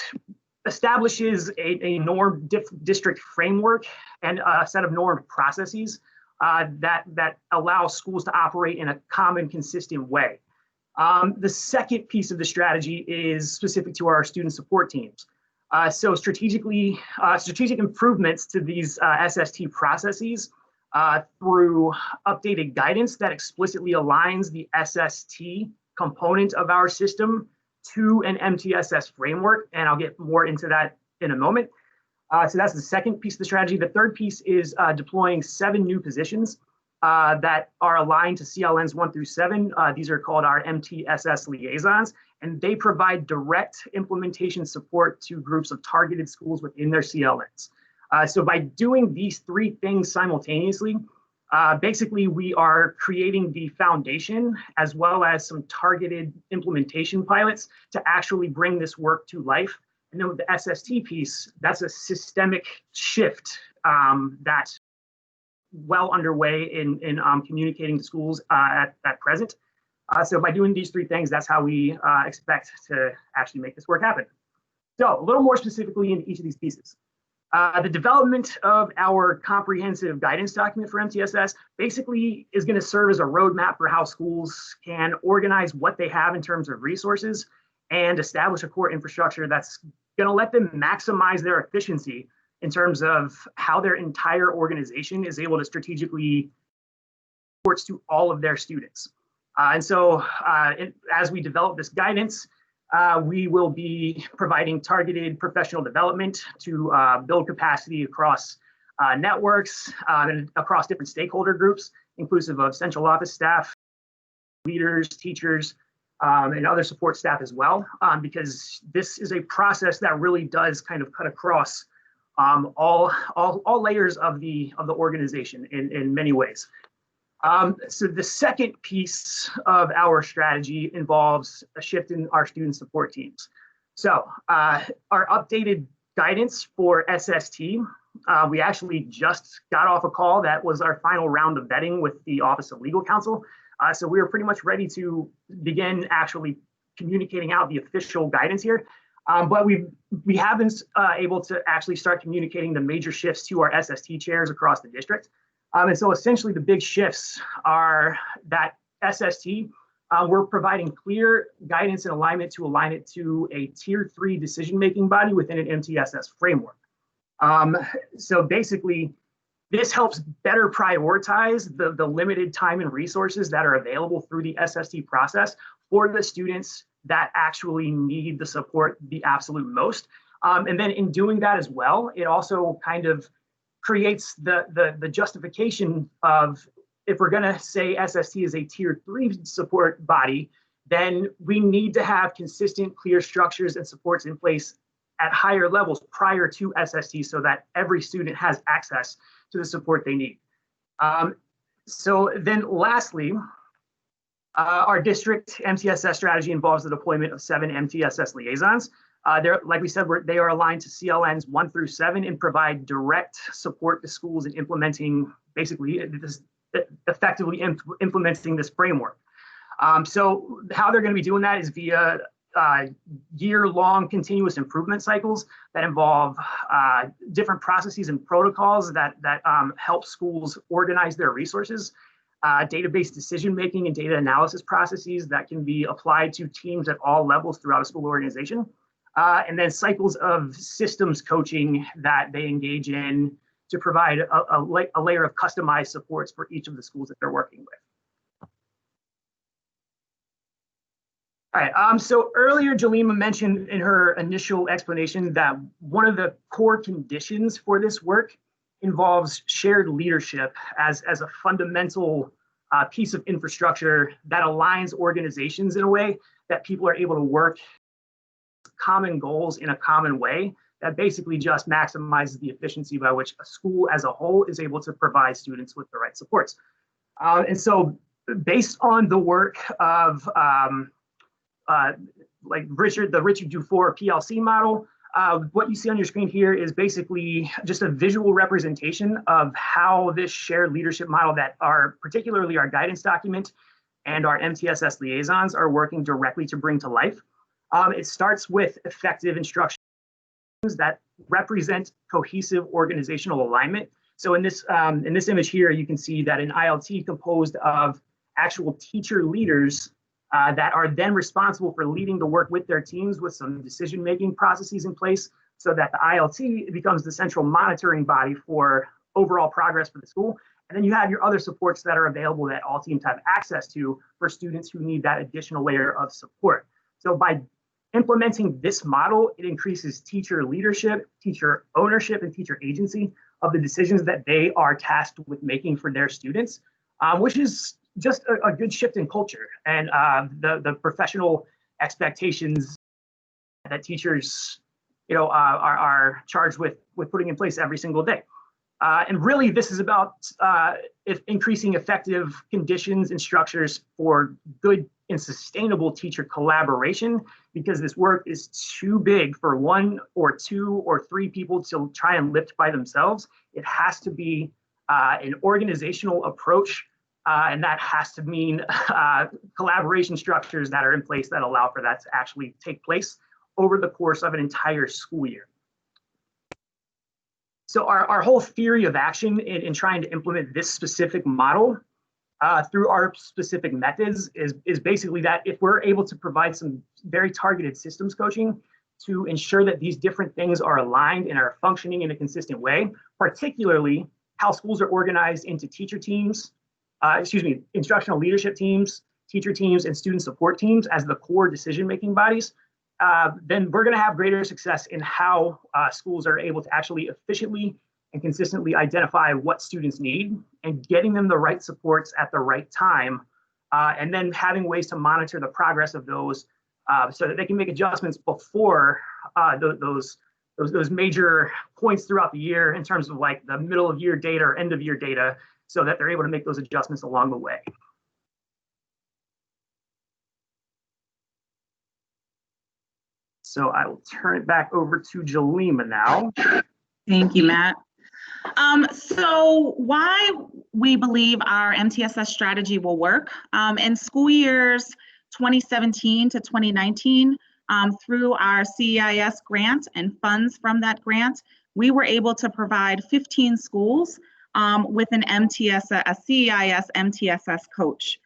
establishes a norm district framework and a set of norm processes that allow schools to operate in a common, consistent way. The second piece of the strategy is specific to our student support teams. So strategic improvements to these SST processes through updated guidance that explicitly aligns the SST component of our system to an MTSS framework, and I'll get more into that in a moment. So that's the second piece of the strategy. The third piece is deploying 7 new positions that are aligned to CLNs 1 through 7. These are called our MTSS liaisons, and they provide direct implementation support to groups of targeted schools within their CLNs. So by doing these 3 things simultaneously, basically we are creating the foundation as well as some targeted implementation pilots to actually bring this work to life. And then with the SST piece, that's a systemic shift that's well underway in communicating to schools at present. So by doing these 3 things, that's how we expect to actually make this work happen. So a little more specifically in each of these pieces. The development of our comprehensive guidance document for MTSS basically is going to serve as a roadmap for how schools can organize what they have in terms of resources and establish a core infrastructure that's going to let them maximize their efficiency in terms of how their entire organization is able to strategically support to all of their students. And so as we develop this guidance, we will be providing targeted professional development to build capacity across networks and across different stakeholder groups, inclusive of central office staff, leaders, teachers, and other support staff as well, because this is a process that really does kind of cut across all layers of the organization in many ways. So the second piece of our strategy involves a shift in our student support teams. So our updated guidance for SST, we actually just got off a call that was our final round of vetting with the Office of Legal Counsel. So we were pretty much ready to begin actually communicating out the official guidance here. But we have been able to actually start communicating the major shifts to our SST chairs across the district. And so essentially the big shifts are that SST, we're providing clear guidance and alignment to align it to a tier 3 decision-making body within an MTSS framework. So basically, this helps better prioritize the limited time and resources that are available through the SST process for the students that actually need the support the absolute most. And then in doing that as well, it also kind of creates the justification of, if we're going to say SST is a tier 3 support body, then we need to have consistent, clear structures and supports in place at higher levels prior to SST so that every student has access to the support they need. So then lastly, our district MTSS strategy involves the deployment of 7 MTSS liaisons. Like we said, they are aligned to CLNs 1 through 7 and provide direct support to schools in implementing, basically, effectively implementing this framework. So how they're going to be doing that is via year-long continuous improvement cycles that involve different processes and protocols that help schools organize their resources, database decision-making and data analysis processes that can be applied to teams at all levels throughout a school organization, and then cycles of systems coaching that they engage in to provide a layer of customized supports for each of the schools that they're working with. All right, so earlier Jalima mentioned in her initial explanation that one of the core conditions for this work involves shared leadership as a fundamental piece of infrastructure that aligns organizations in a way that people are able to work common goals in a common way that basically just maximizes the efficiency by which a school as a whole is able to provide students with the right supports. And so based on the work of like the Richard Dufour PLC model, what you see on your screen here is basically just a visual representation of how this shared leadership model that particularly our guidance document and our MTSS liaisons are working directly to bring to life. It starts with effective instructions that represent cohesive organizational alignment. So in this image here, you can see that an ILT composed of actual teacher leaders that are then responsible for leading the work with their teams with some decision-making processes in place so that the ILT becomes the central monitoring body for overall progress for the school. And then you have your other supports that are available that all teams have access to for students who need that additional layer of support. So by implementing this model, it increases teacher leadership, teacher ownership, and teacher agency of the decisions that they are tasked with making for their students, which is just a good shift in culture and the professional expectations that teachers, are charged with putting in place every single day. And really, this is about increasing effective conditions and structures for good and sustainable teacher collaboration, because this work is too big for one or two or three people to try and lift by themselves. It has to be an organizational approach, and that has to mean collaboration structures that are in place that allow for that to actually take place over the course of an entire school year. So our whole theory of action in trying to implement this specific model through our specific methods is basically that if we're able to provide some very targeted systems coaching to ensure that these different things are aligned and are functioning in a consistent way, particularly how schools are organized into teacher teams, instructional leadership teams, teacher teams, and student support teams as the core decision-making bodies, then we're going to have greater success in how schools are able to actually efficiently and consistently identify what students need and getting them the right supports at the right time, and then having ways to monitor the progress of those so that they can make adjustments before those major points throughout the year in terms of like the middle of year data or end of year data, so that they're able to make those adjustments along the way. So I will turn it back over to Jalima now. Thank you, Matt. So why we believe our MTSS strategy will work. In school years 2017 to 2019, through our CEIS grant and funds from that grant, we were able to provide 15 schools with an MTSS, a CEIS MTSS coach.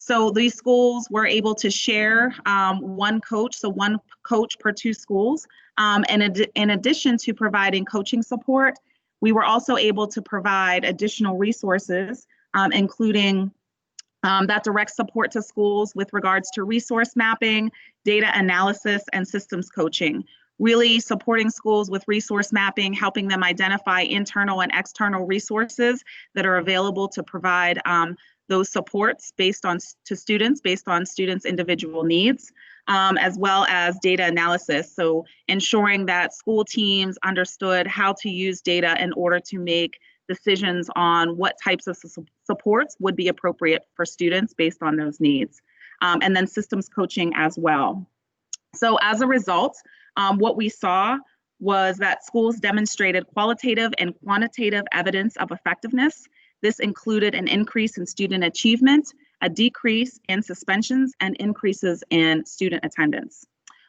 So these schools were able to share one coach, so one coach per two schools. And in addition to providing coaching support, we were also able to provide additional resources, including that direct support to schools with regards to resource mapping, data analysis, and systems coaching. Really supporting schools with resource mapping, helping them identify internal and external resources that are available to provide those supports based on students' individual needs, as well as data analysis. So ensuring that school teams understood how to use data in order to make decisions on what types of supports would be appropriate for students based on those needs. And then systems coaching as well. So as a result, what we saw was that schools demonstrated qualitative and quantitative evidence of effectiveness. This included an increase in student achievement, a decrease in suspensions, and increases in student attendance.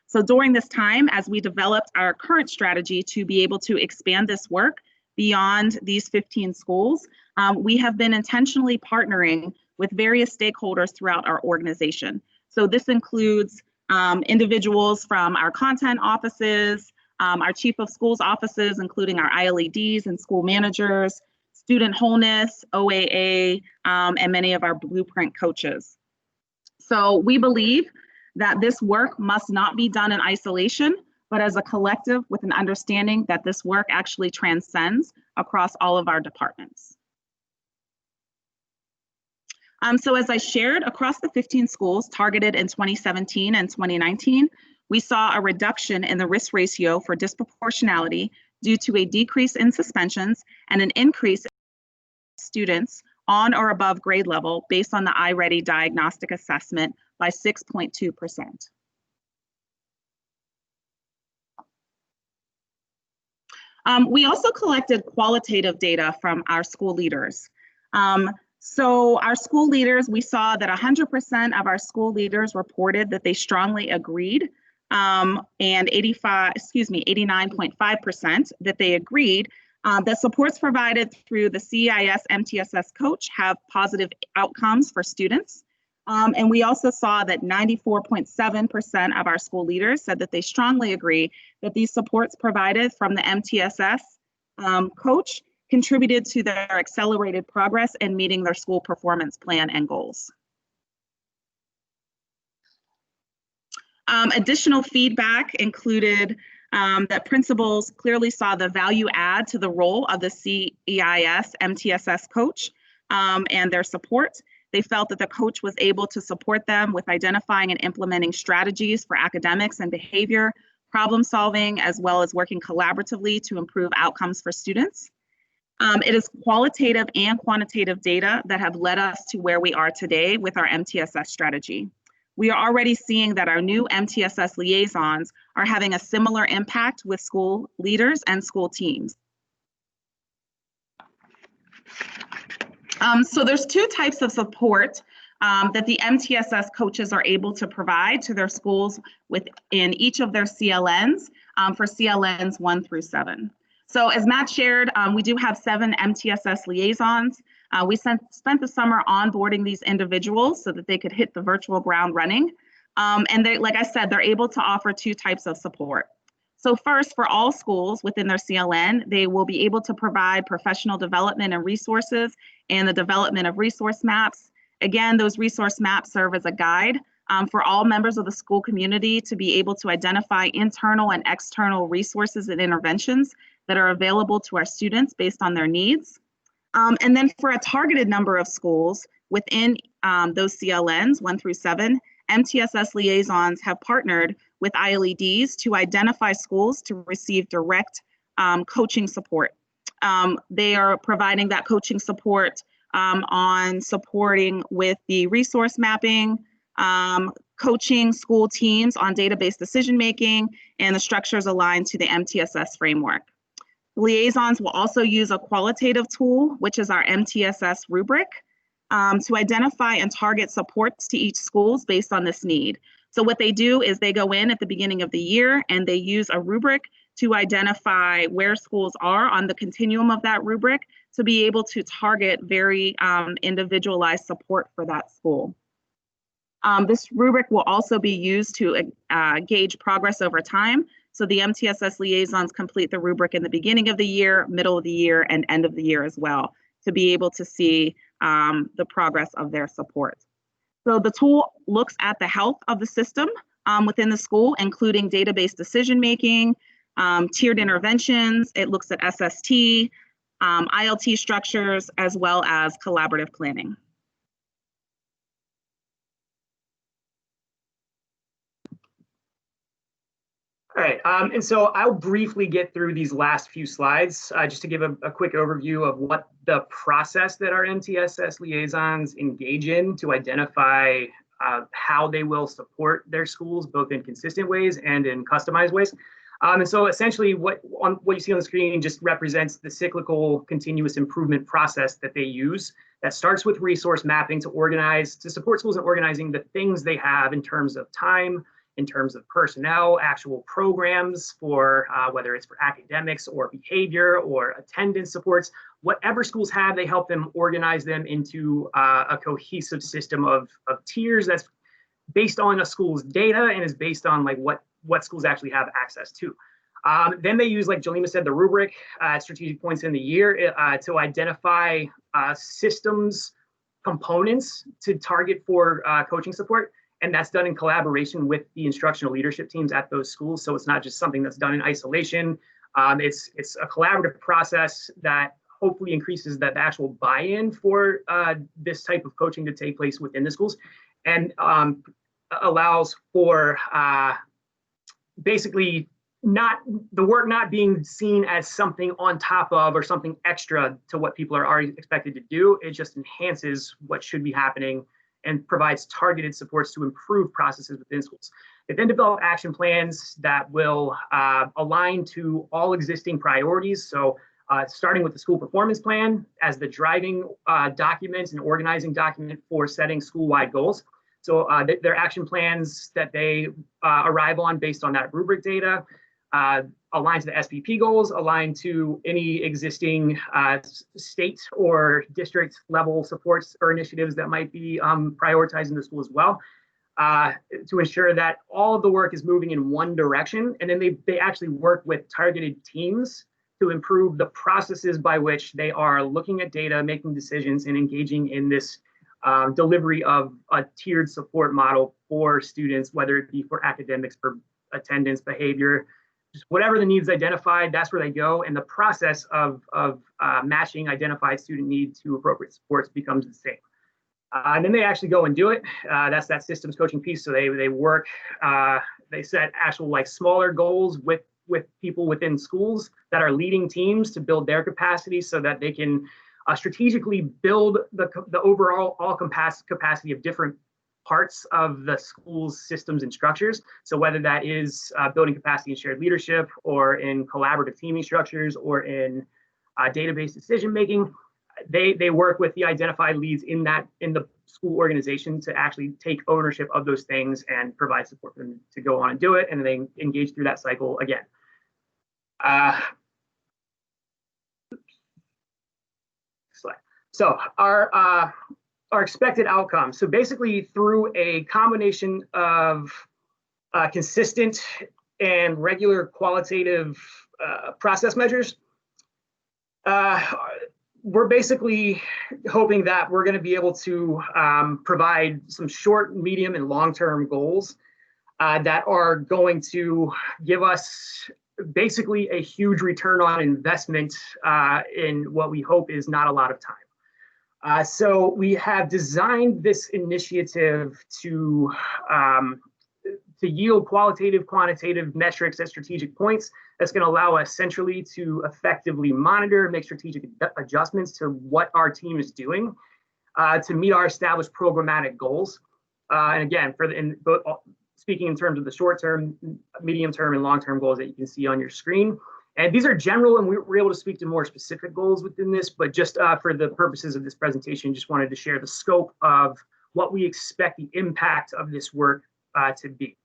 So during this time, as we developed our current strategy to be able to expand this work beyond these 15 schools, we have been intentionally partnering with various stakeholders throughout our organization. So this includes individuals from our content offices, our chief of schools offices, including our ILEDs and school managers, student wholeness, OAA, and many of our blueprint coaches. So we believe that this work must not be done in isolation, but as a collective with an understanding that this work actually transcends across all of our departments. So as I shared, across the 15 schools targeted in 2017 and 2019, we saw a reduction in the risk ratio for disproportionality due to a decrease in suspensions and an increase in students on or above grade level based on the iReady diagnostic assessment by 6.2%. We also collected qualitative data from our school leaders. So our school leaders, we saw that 100% of our school leaders reported that they strongly agreed, and 89.5% that they agreed that supports provided through the CEIS MTSS coach have positive outcomes for students. And we also saw that 94.7% of our school leaders said that they strongly agree that these supports provided from the MTSS coach contributed to their accelerated progress in meeting their school performance plan and goals. Additional feedback included that principals clearly saw the value add to the role of the CEIS MTSS coach and their support. They felt that the coach was able to support them with identifying and implementing strategies for academics and behavior, problem solving, as well as working collaboratively to improve outcomes for students. It is qualitative and quantitative data that have led us to where we are today with our MTSS strategy. We are already seeing that our new MTSS liaisons are having a similar impact with school leaders and school teams. So there's two types of support that the MTSS coaches are able to provide to their schools within each of their CLNs for CLNs 1 through 7. So as Matt shared, we do have 7 MTSS liaisons. We spent the summer onboarding these individuals so that they could hit the virtual ground running. And they, like I said, they're able to offer 2 types of support. So first, for all schools within their CLN, they will be able to provide professional development and resources and the development of resource maps. Again, those resource maps serve as a guide for all members of the school community to be able to identify internal and external resources and interventions that are available to our students based on their needs. And then for a targeted number of schools within those CLNs 1 through 7, MTSS liaisons have partnered with ILEDs to identify schools to receive direct coaching support. They are providing that coaching support on supporting with the resource mapping, coaching school teams on database decision-making, and the structures aligned to the MTSS framework. Liaisons will also use a qualitative tool, which is our MTSS rubric, to identify and target supports to each schools based on this need. So what they do is they go in at the beginning of the year and they use a rubric to identify where schools are on the continuum of that rubric to be able to target very individualized support for that school. This rubric will also be used to gauge progress over time. So the MTSS liaisons complete the rubric in the beginning of the year, middle of the year, and end of the year as well, to be able to see the progress of their support. So the tool looks at the health of the system within the school, including database decision-making, tiered interventions. It looks at SST, ILT structures, as well as collaborative planning. All right, and so I'll briefly get through these last few slides just to give a quick overview of what the process that our MTSS liaisons engage in to identify how they will support their schools, both in consistent ways and in customized ways. And so essentially what you see on the screen just represents the cyclical continuous improvement process that they use that starts with resource mapping to support schools in organizing the things they have in terms of time, in terms of personnel, actual programs for whether it's for academics or behavior or attendance supports, whatever schools have, they help them organize them into a cohesive system of tiers that's based on a school's data and is based on like what schools actually have access to. Then they use, like Jalima said, the rubric at strategic points in the year to identify systems components to target for coaching support. and that's done in collaboration with the instructional leadership teams at those schools. So it's not just something that's done in isolation. It's a collaborative process that hopefully increases the actual buy-in for this type of coaching to take place within the schools, and allows for basically the work not being seen as something on top of or something extra to what people are already expected to do. It just enhances what should be happening and provides targeted supports to improve processes within schools. They then develop action plans that will align to all existing priorities. So starting with the school performance plan as the driving document and organizing document for setting school-wide goals. So their action plans that they arrive on based on that rubric data align to the SPP goals, align to any existing state or district level supports or initiatives that might be prioritized in the school as well, to ensure that all of the work is moving in one direction. And then they actually work with targeted teams to improve the processes by which they are looking at data, making decisions, and engaging in this delivery of a tiered support model for students, whether it be for academics, for attendance, behavior, just whatever the needs identified, that's where they go. And the process of matching identified student needs to appropriate supports becomes the same. And then they actually go and do it. That's that systems coaching piece. So they work, they set actual like smaller goals with people within schools that are leading teams to build their capacity so that they can strategically build the overall capacity of different parts of the school's systems and structures. So whether that is building capacity in shared leadership or in collaborative teaming structures or in database decision making, they work with the identified leads in the school organization to actually take ownership of those things and provide support for them to go on and do it, and they engage through that cycle again. So our expected outcomes. So basically through a combination of consistent and regular qualitative process measures, we're basically hoping that we're going to be able to provide some short, medium, and long-term goals that are going to give us basically a huge return on investment in what we hope is not a lot of time. So we have designed this initiative to yield qualitative, quantitative metrics at strategic points that's going to allow us centrally to effectively monitor, make strategic adjustments to what our team is doing to meet our established programmatic goals. And again, speaking in terms of the short-term, medium-term, and long-term goals that you can see on your screen. And these are general, and we're able to speak to more specific goals within this, but just for the purposes of this presentation, just wanted to share the scope of what we expect the impact of this work to be.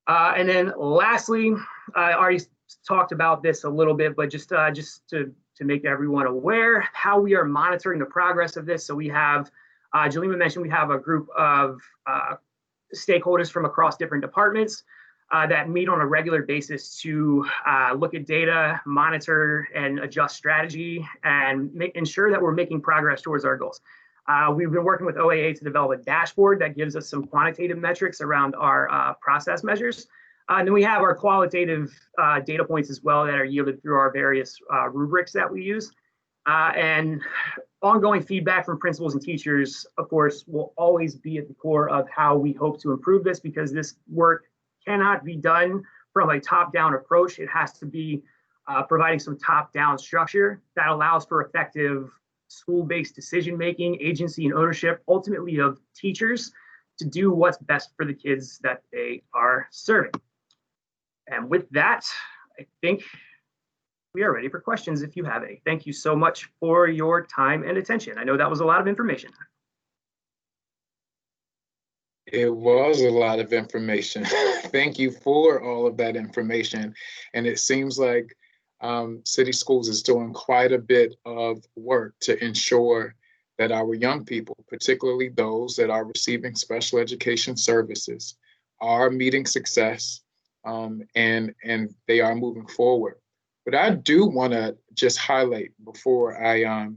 And then lastly, I already talked about this a little bit, but just to make everyone aware how we are monitoring the progress of this. So we have, Jalima mentioned, we have a group of stakeholders from across different departments that meet on a regular basis to look at data, monitor, and adjust strategy, and ensure that we're making progress towards our goals. We've been working with OAA to develop a dashboard that gives us some quantitative metrics around our process measures. And then we have our qualitative data points as well that are yielded through our various rubrics that we use. And ongoing feedback from principals and teachers, of course, will always be at the core of how we hope to improve this, because this work cannot be done from a top-down approach. It has to be providing some top-down structure that allows for effective school-based decision-making, agency, and ownership, ultimately of teachers, to do what's best for the kids that they are serving. And with that, I think we are ready for questions if you have any. Thank you so much for your time and attention. I know that was a lot of information. It was a lot of information. Thank you for all of that information. And it seems like City Schools is doing quite a bit of work to ensure that our young people, particularly those that are receiving special education services, are meeting success and they are moving forward. But I do want to just highlight before I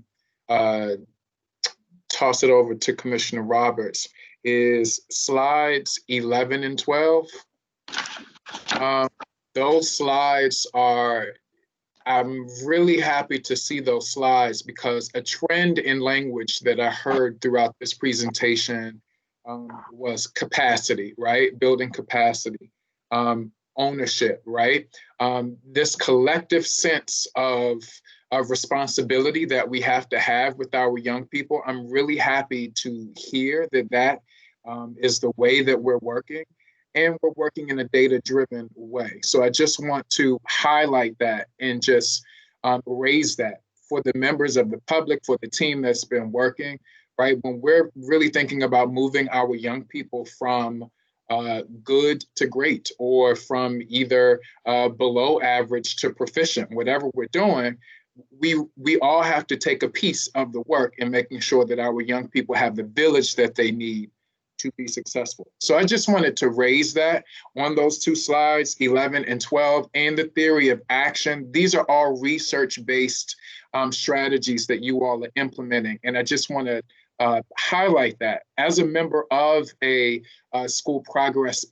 toss it over to Commissioner Roberts, is slides 11 and 12. Those slides are, I'm really happy to see those slides because a trend in language that I heard throughout this presentation was capacity, right? Building capacity, ownership, right? This collective sense of responsibility that we have to have with our young people. I'm really happy to hear that that is the way that we're working, and we're working in a data-driven way. So I just want to highlight that and just raise that for the members of the public, for the team that's been working, right? When we're really thinking about moving our young people from good to great, or from either below average to proficient, whatever we're doing, we all have to take a piece of the work in making sure that our young people have the village that they need to be successful. So I just wanted to raise that on those two slides, 11 and 12, and the theory of action. These are all research-based strategies that you all are implementing. And I just want to highlight that as a member of a school progress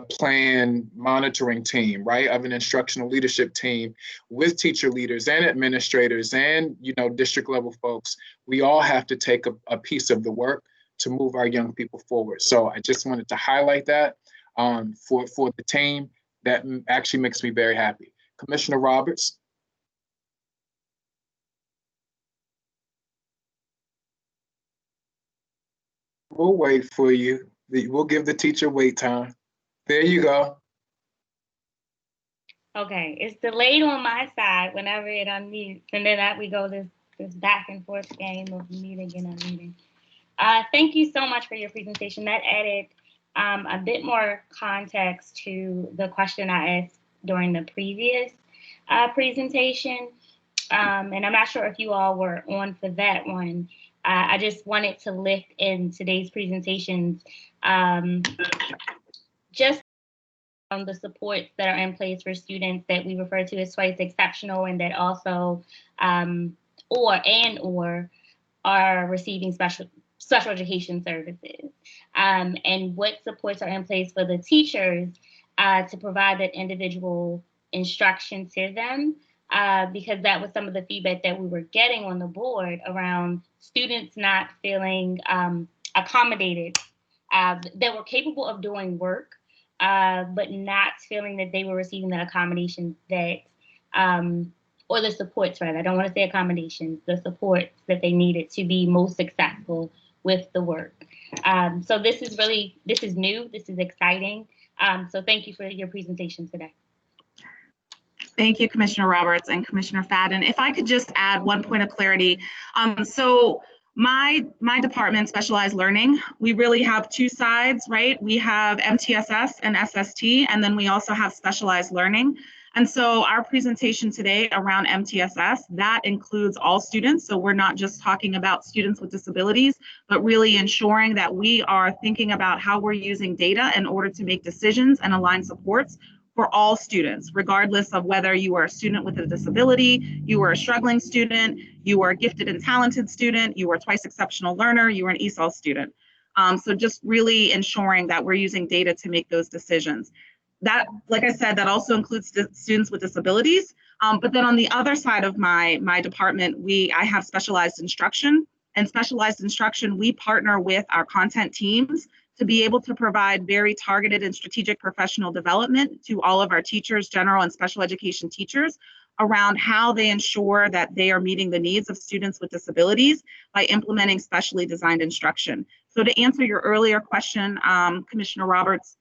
plan monitoring team, right, of an instructional leadership team with teacher leaders and administrators and, you know, district level folks. We all have to take a piece of the work to move our young people forward. So I just wanted to highlight that for the team. That actually makes me very happy. Commissioner Roberts. We'll wait for you. We'll give the teacher wait time. There you go. Okay, it's delayed on my side whenever it unmutes, and then we go this back and forth game of muting and unmuting. Thank you so much for your presentation. That added a bit more context to the question I asked during the previous presentation. And I'm not sure if you all were on for that one. I just wanted to lift in today's presentations just the supports that are in place for students that we refer to as twice exceptional, and that also or are receiving special education services, and what supports are in place for the teachers to provide that individual instruction to them, because that was some of the feedback that we were getting on the board around students not feeling accommodated, that were capable of doing work, but not feeling that they were receiving that accommodation that or the supports, rather. I don't want to say accommodations, the supports that they needed to be most successful with the work. So this is new, this is exciting. So thank you for your presentation today. Thank you, Commissioner Roberts and Commissioner Fadden. If I could just add one point of clarity. So my department, Specialized Learning, we really have two sides, right? We have MTSS and SST, and then we also have Specialized Learning. And so our presentation today around MTSS, that includes all students. So we're not just talking about students with disabilities, but really ensuring that we are thinking about how we're using data in order to make decisions and align supports for all students, regardless of whether you are a student with a disability, you are a struggling student, you are a gifted and talented student, you are a twice exceptional learner, you are an ESOL student. So just really ensuring that we're using data to make those decisions. That, like I said, that also includes students with disabilities. But then on the other side of my department, I have specialized instruction. And specialized instruction, we partner with our content teams to be able to provide very targeted and strategic professional development to all of our teachers, general and special education teachers, around how they ensure that they are meeting the needs of students with disabilities by implementing specially designed instruction. So to answer your earlier question, Commissioner Roberts,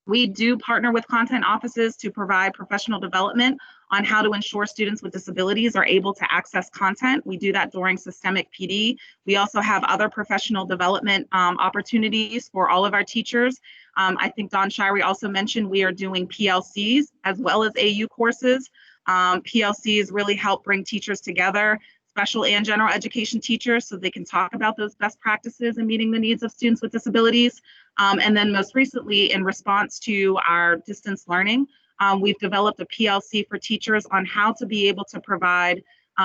we do partner with content offices to provide professional development on how to ensure students with disabilities are able to access content. We do that during systemic PD. We also have other professional development opportunities for all of our teachers. I think Don Shirey also mentioned we are doing PLCs as well as AU courses. PLCs really help bring teachers together, special and general education teachers, so they can talk about those best practices in meeting the needs of students with disabilities. And then most recently, in response to our distance learning, we've developed a PLC for teachers on how to be able to provide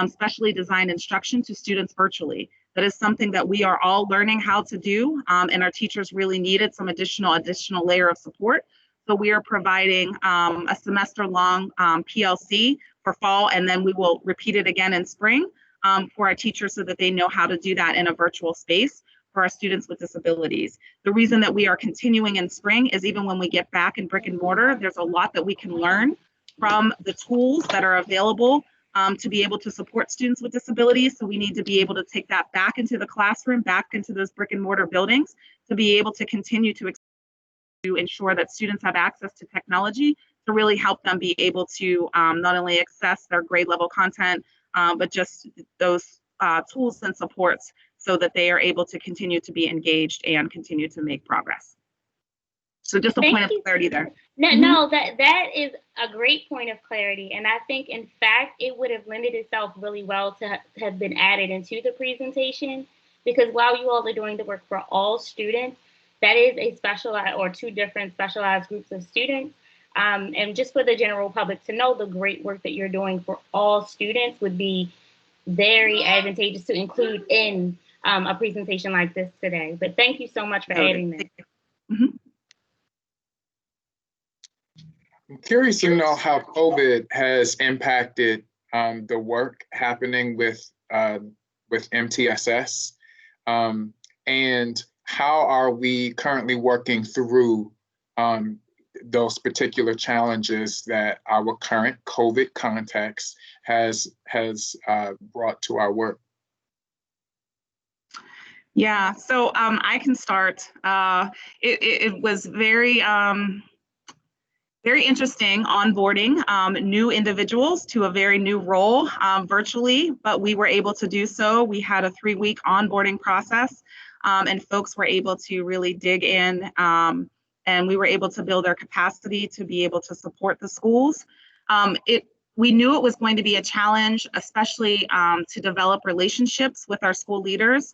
specially designed instruction to students virtually. That is something that we are all learning how to do, and our teachers really needed some additional layer of support. So we are providing a semester-long PLC for fall, and then we will repeat it again in spring for our teachers so that they know how to do that in a virtual space for our students with disabilities. The reason that we are continuing in spring is even when we get back in brick and mortar, there's a lot that we can learn from the tools that are available to be able to support students with disabilities. So we need to be able to take that back into the classroom, back into those brick and mortar buildings to be able to continue to ensure that students have access to technology to really help them be able to not only access their grade level content, but just those tools and supports so that they are able to continue to be engaged and continue to make progress. So just a point of clarity there. No, that is a great point of clarity. And I think, in fact, it would have lended itself really well to have been added into the presentation, because while you all are doing the work for all students, that is a specialized or two different specialized groups of students. And just for the general public to know the great work that you're doing for all students would be very advantageous to include in a presentation like this today. But thank you so much for adding that. I'm curious to know how COVID has impacted the work happening with MTSS, and how are we currently working through those particular challenges that our current COVID context has brought to our work? Yeah, so I can start. It was very interesting onboarding new individuals to a very new role virtually, but we were able to do so. We had a 3-week onboarding process, and folks were able to really dig in, and we were able to build their capacity to be able to support the schools. We knew it was going to be a challenge, especially to develop relationships with our school leaders,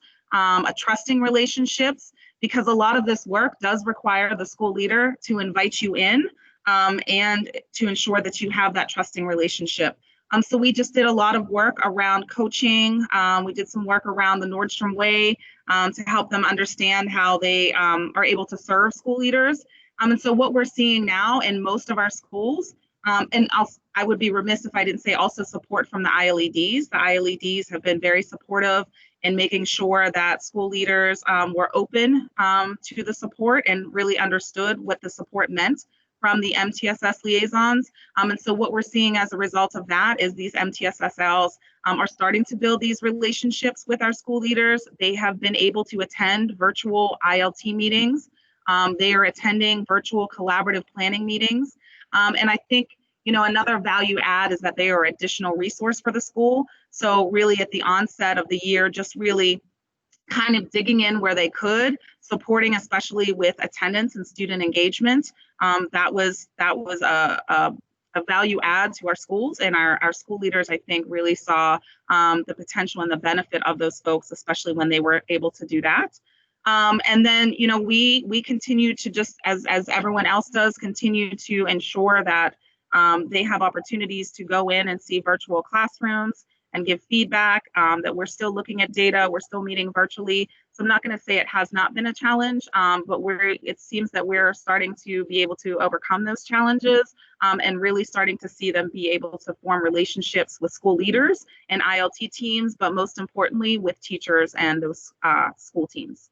trusting relationships, because a lot of this work does require the school leader to invite you in and to ensure that you have that trusting relationship. So we just did a lot of work around coaching. We did some work around the Nordstrom Way to help them understand how they are able to serve school leaders. And so what we're seeing now in most of our schools, and I would be remiss if I didn't say also support from the ILEDs. The ILEDs have been very supportive in making sure that school leaders were open to the support and really understood what the support meant from the MTSS liaisons. And so what we're seeing as a result of that is these MTSSLs are starting to build these relationships with our school leaders. They have been able to attend virtual ILT meetings. They are attending virtual collaborative planning meetings. And I think, another value add is that they are additional resource for the school. So really at the onset of the year, just really kind of digging in where they could, supporting especially with attendance and student engagement. That was a value add to our schools, and our school leaders, I think, really saw the potential and the benefit of those folks, especially when they were able to do that. And then, we continue to just, as everyone else does, continue to ensure that they have opportunities to go in and see virtual classrooms and give feedback, that we're still looking at data, we're still meeting virtually. So I'm not going to say it has not been a challenge, but it seems that we're starting to be able to overcome those challenges and really starting to see them be able to form relationships with school leaders and ILT teams, but most importantly with teachers and those school teams.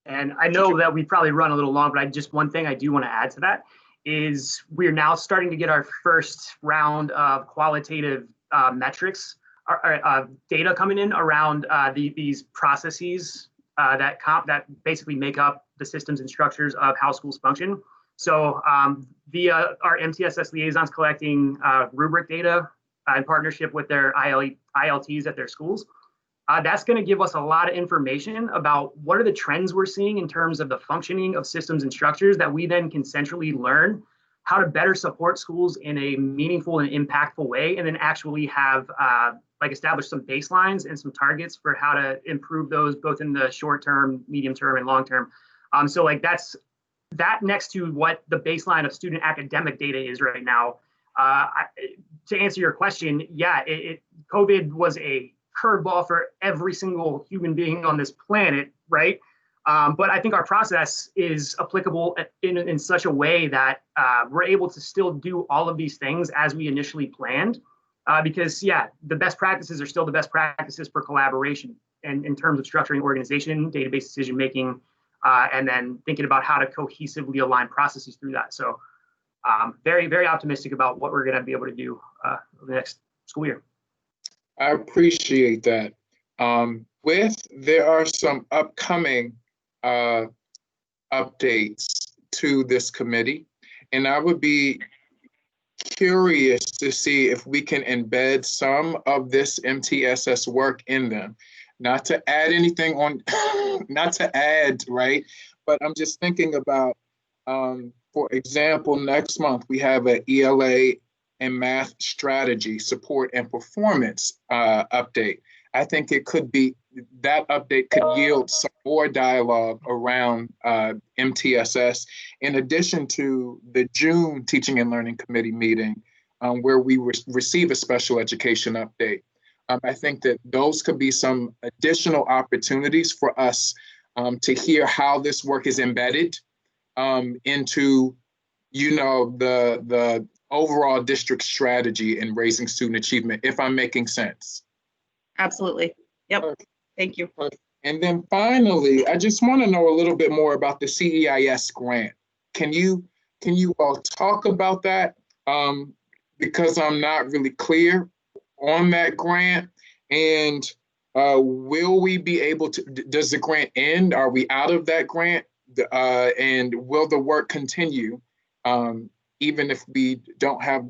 And I know that we probably run a little long, but one thing I do want to add to that is we're now starting to get our first round of qualitative metrics, data coming in around these processes that basically make up the systems and structures of how schools function. So via our MTSS liaisons collecting rubric data in partnership with their ILTs at their schools, that's going to give us a lot of information about what are the trends we're seeing in terms of the functioning of systems and structures that we then can centrally learn how to better support schools in a meaningful and impactful way, and then actually have establish some baselines and some targets for how to improve those both in the short term, medium term, and long term. So that's that next to what the baseline of student academic data is right now. To answer your question, yeah, COVID was a curveball for every single human being on this planet, right? But I think our process is applicable in such a way that we're able to still do all of these things as we initially planned. Because yeah, the best practices are still the best practices for collaboration and in terms of structuring organization, database decision-making, and then thinking about how to cohesively align processes through that. So very, very optimistic about what we're gonna be able to do over the next school year. I appreciate that. There are some upcoming updates to this committee, and I would be curious to see if we can embed some of this MTSS work in them. Not to add anything on, not to add, right? But I'm just thinking about, for example, next month we have an ELA and math strategy support and performance update. I think it could be, that update could yield some more dialogue around MTSS, in addition to the June Teaching and Learning Committee meeting, where we receive a special education update. I think that those could be some additional opportunities for us to hear how this work is embedded into, the overall district strategy in raising student achievement, if I'm making sense. Absolutely. Yep. Thank you. And then finally, I just want to know a little bit more about the CEIS grant. Can you all talk about that? Because I'm not really clear on that grant. And will we be able to, does the grant end? Are we out of that grant? And will the work continue even if we don't have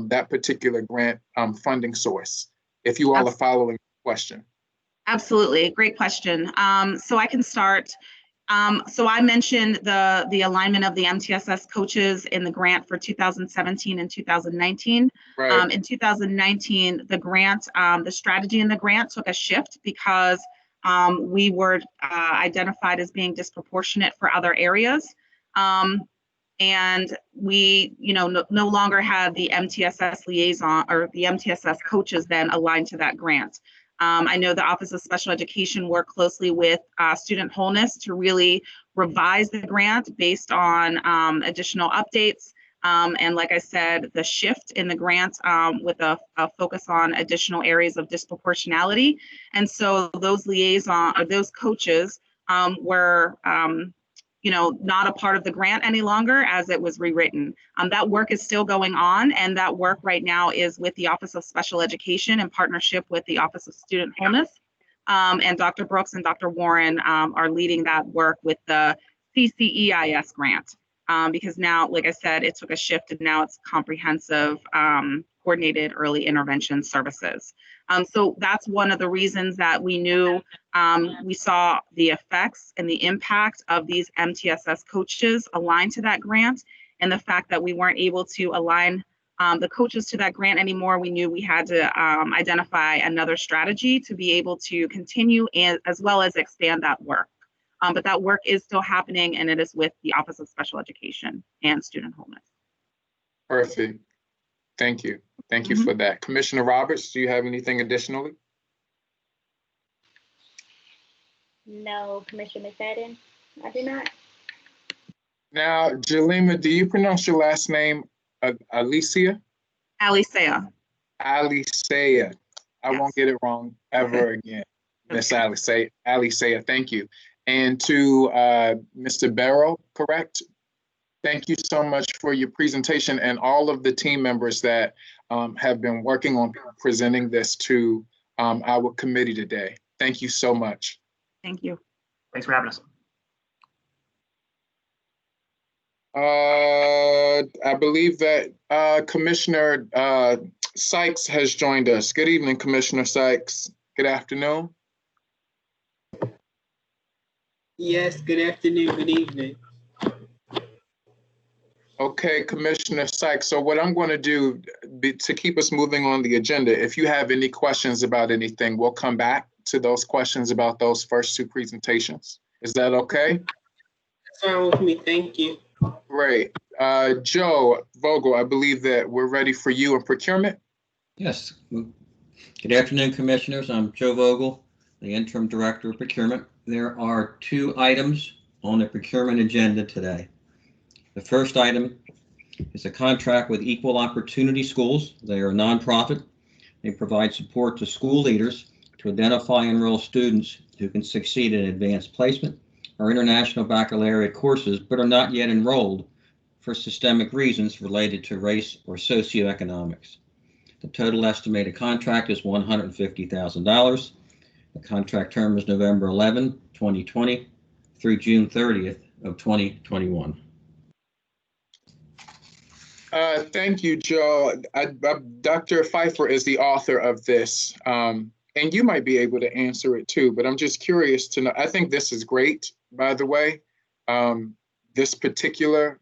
that particular grant funding source? If you all are following the question. Absolutely, great question. So I can start. So I mentioned the alignment of the MTSS coaches in the grant for 2017 and 2019. Right. In 2019, the grant, the strategy in the grant took a shift because we were identified as being disproportionate for other areas. And we, no longer had the MTSS liaison or the MTSS coaches then aligned to that grant. I know the Office of Special Education worked closely with Student Wholeness to really revise the grant based on additional updates. And like I said, the shift in the grant with a focus on additional areas of disproportionality. And so those liaison or those coaches were not a part of the grant any longer as it was rewritten. That work is still going on, and that work right now is with the Office of Special Education in partnership with the Office of Student Wholeness. And Dr. Brooks and Dr. Warren are leading that work with the CCEIS grant. Because now, like I said, it took a shift and now it's comprehensive coordinated early intervention services. So that's one of the reasons that we knew we saw the effects and the impact of these MTSS coaches aligned to that grant, and the fact that we weren't able to align the coaches to that grant anymore. We knew we had to identify another strategy to be able to continue and as well as expand that work. But that work is still happening, and it is with the Office of Special Education and Student Wholeness. Perfect. Thank you. Thank you for that. Commissioner Roberts, do you have anything additionally? No, Commissioner McFadden, I do not. Now, Jalima, do you pronounce your last name Alicia? Alicia. Alicia. I won't get it wrong ever again. Miss Alicia, thank you. And to Mr. Barrow, correct? Thank you so much for your presentation and all of the team members that have been working on presenting this to our committee today. Thank you so much. Thank you. Thanks for having us. I believe that Commissioner Sykes has joined us. Good evening, Commissioner Sykes. Good afternoon. Yes, good afternoon, good evening. Okay, Commissioner Sykes. So what I'm going to do to keep us moving on the agenda, if you have any questions about anything, we'll come back to those questions about those first two presentations. Is that okay? That's fine with me, thank you. Great. Joe Vogel, I believe that we're ready for you in procurement. Yes. Good afternoon, Commissioners. I'm Joe Vogel, the Interim Director of Procurement. There are 2 items on the procurement agenda today. The first item is a contract with Equal Opportunity Schools. They are a nonprofit. They provide support to school leaders to identify and enroll students who can succeed in advanced placement or international baccalaureate courses, but are not yet enrolled for systemic reasons related to race or socioeconomics. The total estimated contract is $150,000. The contract term is November 11, 2020 through June 30th of 2021. Thank you, Joe. Dr. Pfeiffer is the author of this, and you might be able to answer it too, but I'm just curious to know. I think this is great, by the way, this particular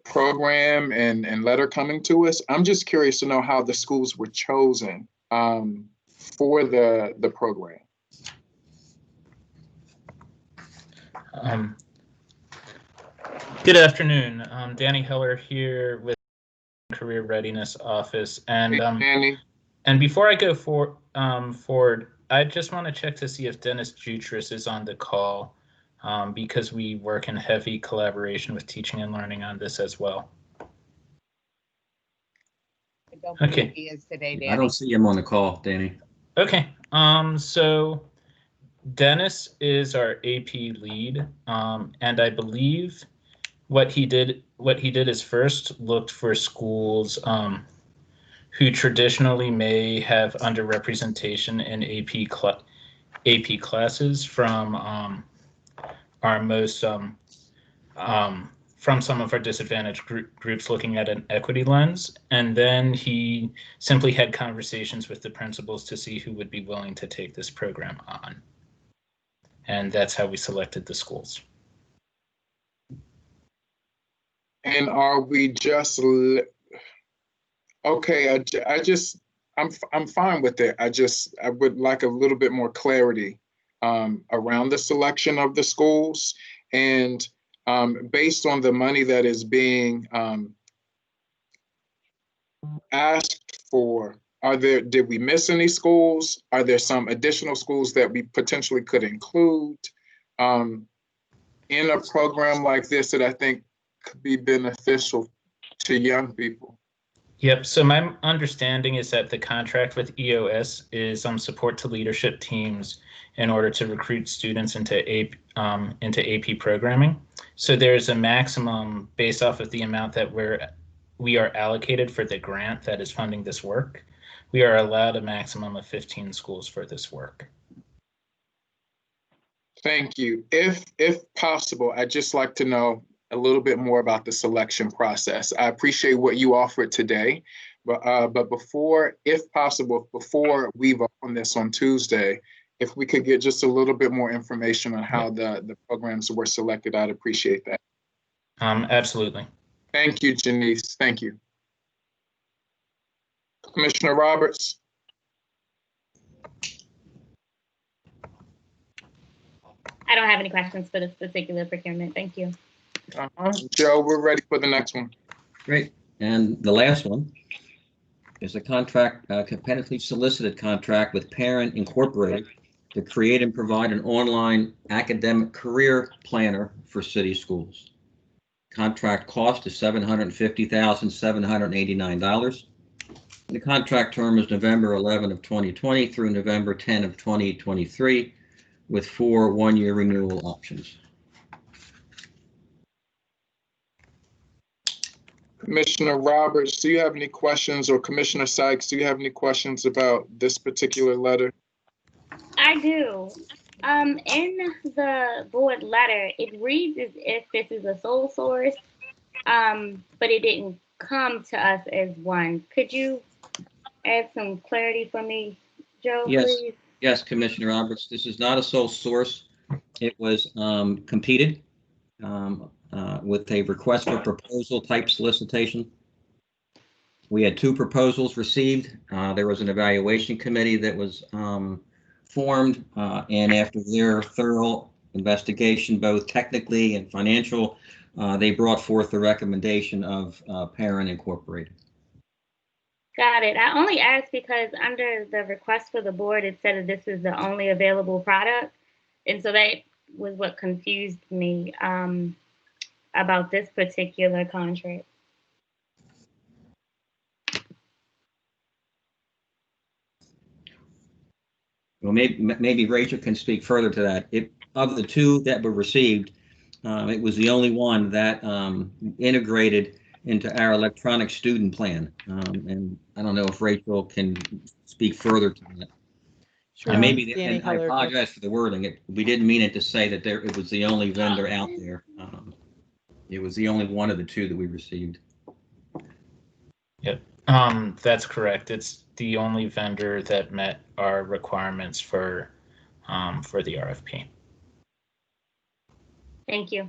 program and letter coming to us. I'm just curious to know how the schools were chosen for the program. Good afternoon. Danny Heller here with Career Readiness Office, and Danny. And before I go forward, I just want to check to see if Dennis Jutris is on the call, because we work in heavy collaboration with teaching and learning on this as well. I don't Okay. believe he is today, Danny. I don't see him on the call, Danny. Okay. So Dennis is our AP lead, and I believe what he did is first looked for schools who traditionally may have underrepresentation in AP classes from our most from some of our disadvantaged groups, looking at an equity lens, and then he simply had conversations with the principals to see who would be willing to take this program on, and that's how we selected the schools. And are we just okay? I'm fine with it. I would like a little bit more clarity around the selection of the schools, and based on the money that is being asked for. Did we miss any schools? Are there some additional schools that we potentially could include in a program like this that I think could be beneficial to young people? Yep. So my understanding is that the contract with EOS is support to leadership teams in order to recruit students into AP programming. So there's a maximum based off of the amount that we are allocated for the grant that is funding this work. We are allowed a maximum of 15 schools for this work. Thank you. If possible, I'd just like to know a little bit more about the selection process. I appreciate what you offered today, but before, if possible, before we vote on this on Tuesday, if we could get just a little bit more information on how the programs were selected, I'd appreciate that. Absolutely. Thank you, Janice. Thank you. Commissioner Roberts. I don't have any questions for this particular procurement. Thank you. Joe, we're ready for the next one. Great. And the last one is a contract, competitively solicited contract with Parent Incorporated to create and provide an online academic career planner for city schools. Contract cost is $750,789. The contract term is November 11 of 2020 through November 10 of 2023, with 4 one-year renewal options. Commissioner Roberts, do you have any questions, or Commissioner Sykes, do you have any questions about this particular letter? I do. In the board letter, it reads as if this is a sole source, but it didn't come to us as one. Could you add some clarity for me, Joe, Yes. please? Yes, Commissioner Roberts, this is not a sole source. It was competed with a request for proposal type solicitation. We had 2 proposals received. There was an evaluation committee that was formed, and after their thorough investigation, both technically and financial, they brought forth the recommendation of Parent Incorporated. Got it. I only asked because under the request for the board, it said that this is the only available product. And so that was what confused me about this particular contract. Well, maybe Rachel can speak further to that. Of the two that were received, it was the only one that integrated into our electronic student plan. And I don't know if Rachel can speak further to that. Sure. And I apologize for the wording. We didn't mean it to say that it was the only vendor out there. It was the only one of the two that we received. Yep, that's correct. It's the only vendor that met our requirements for the RFP. Thank you.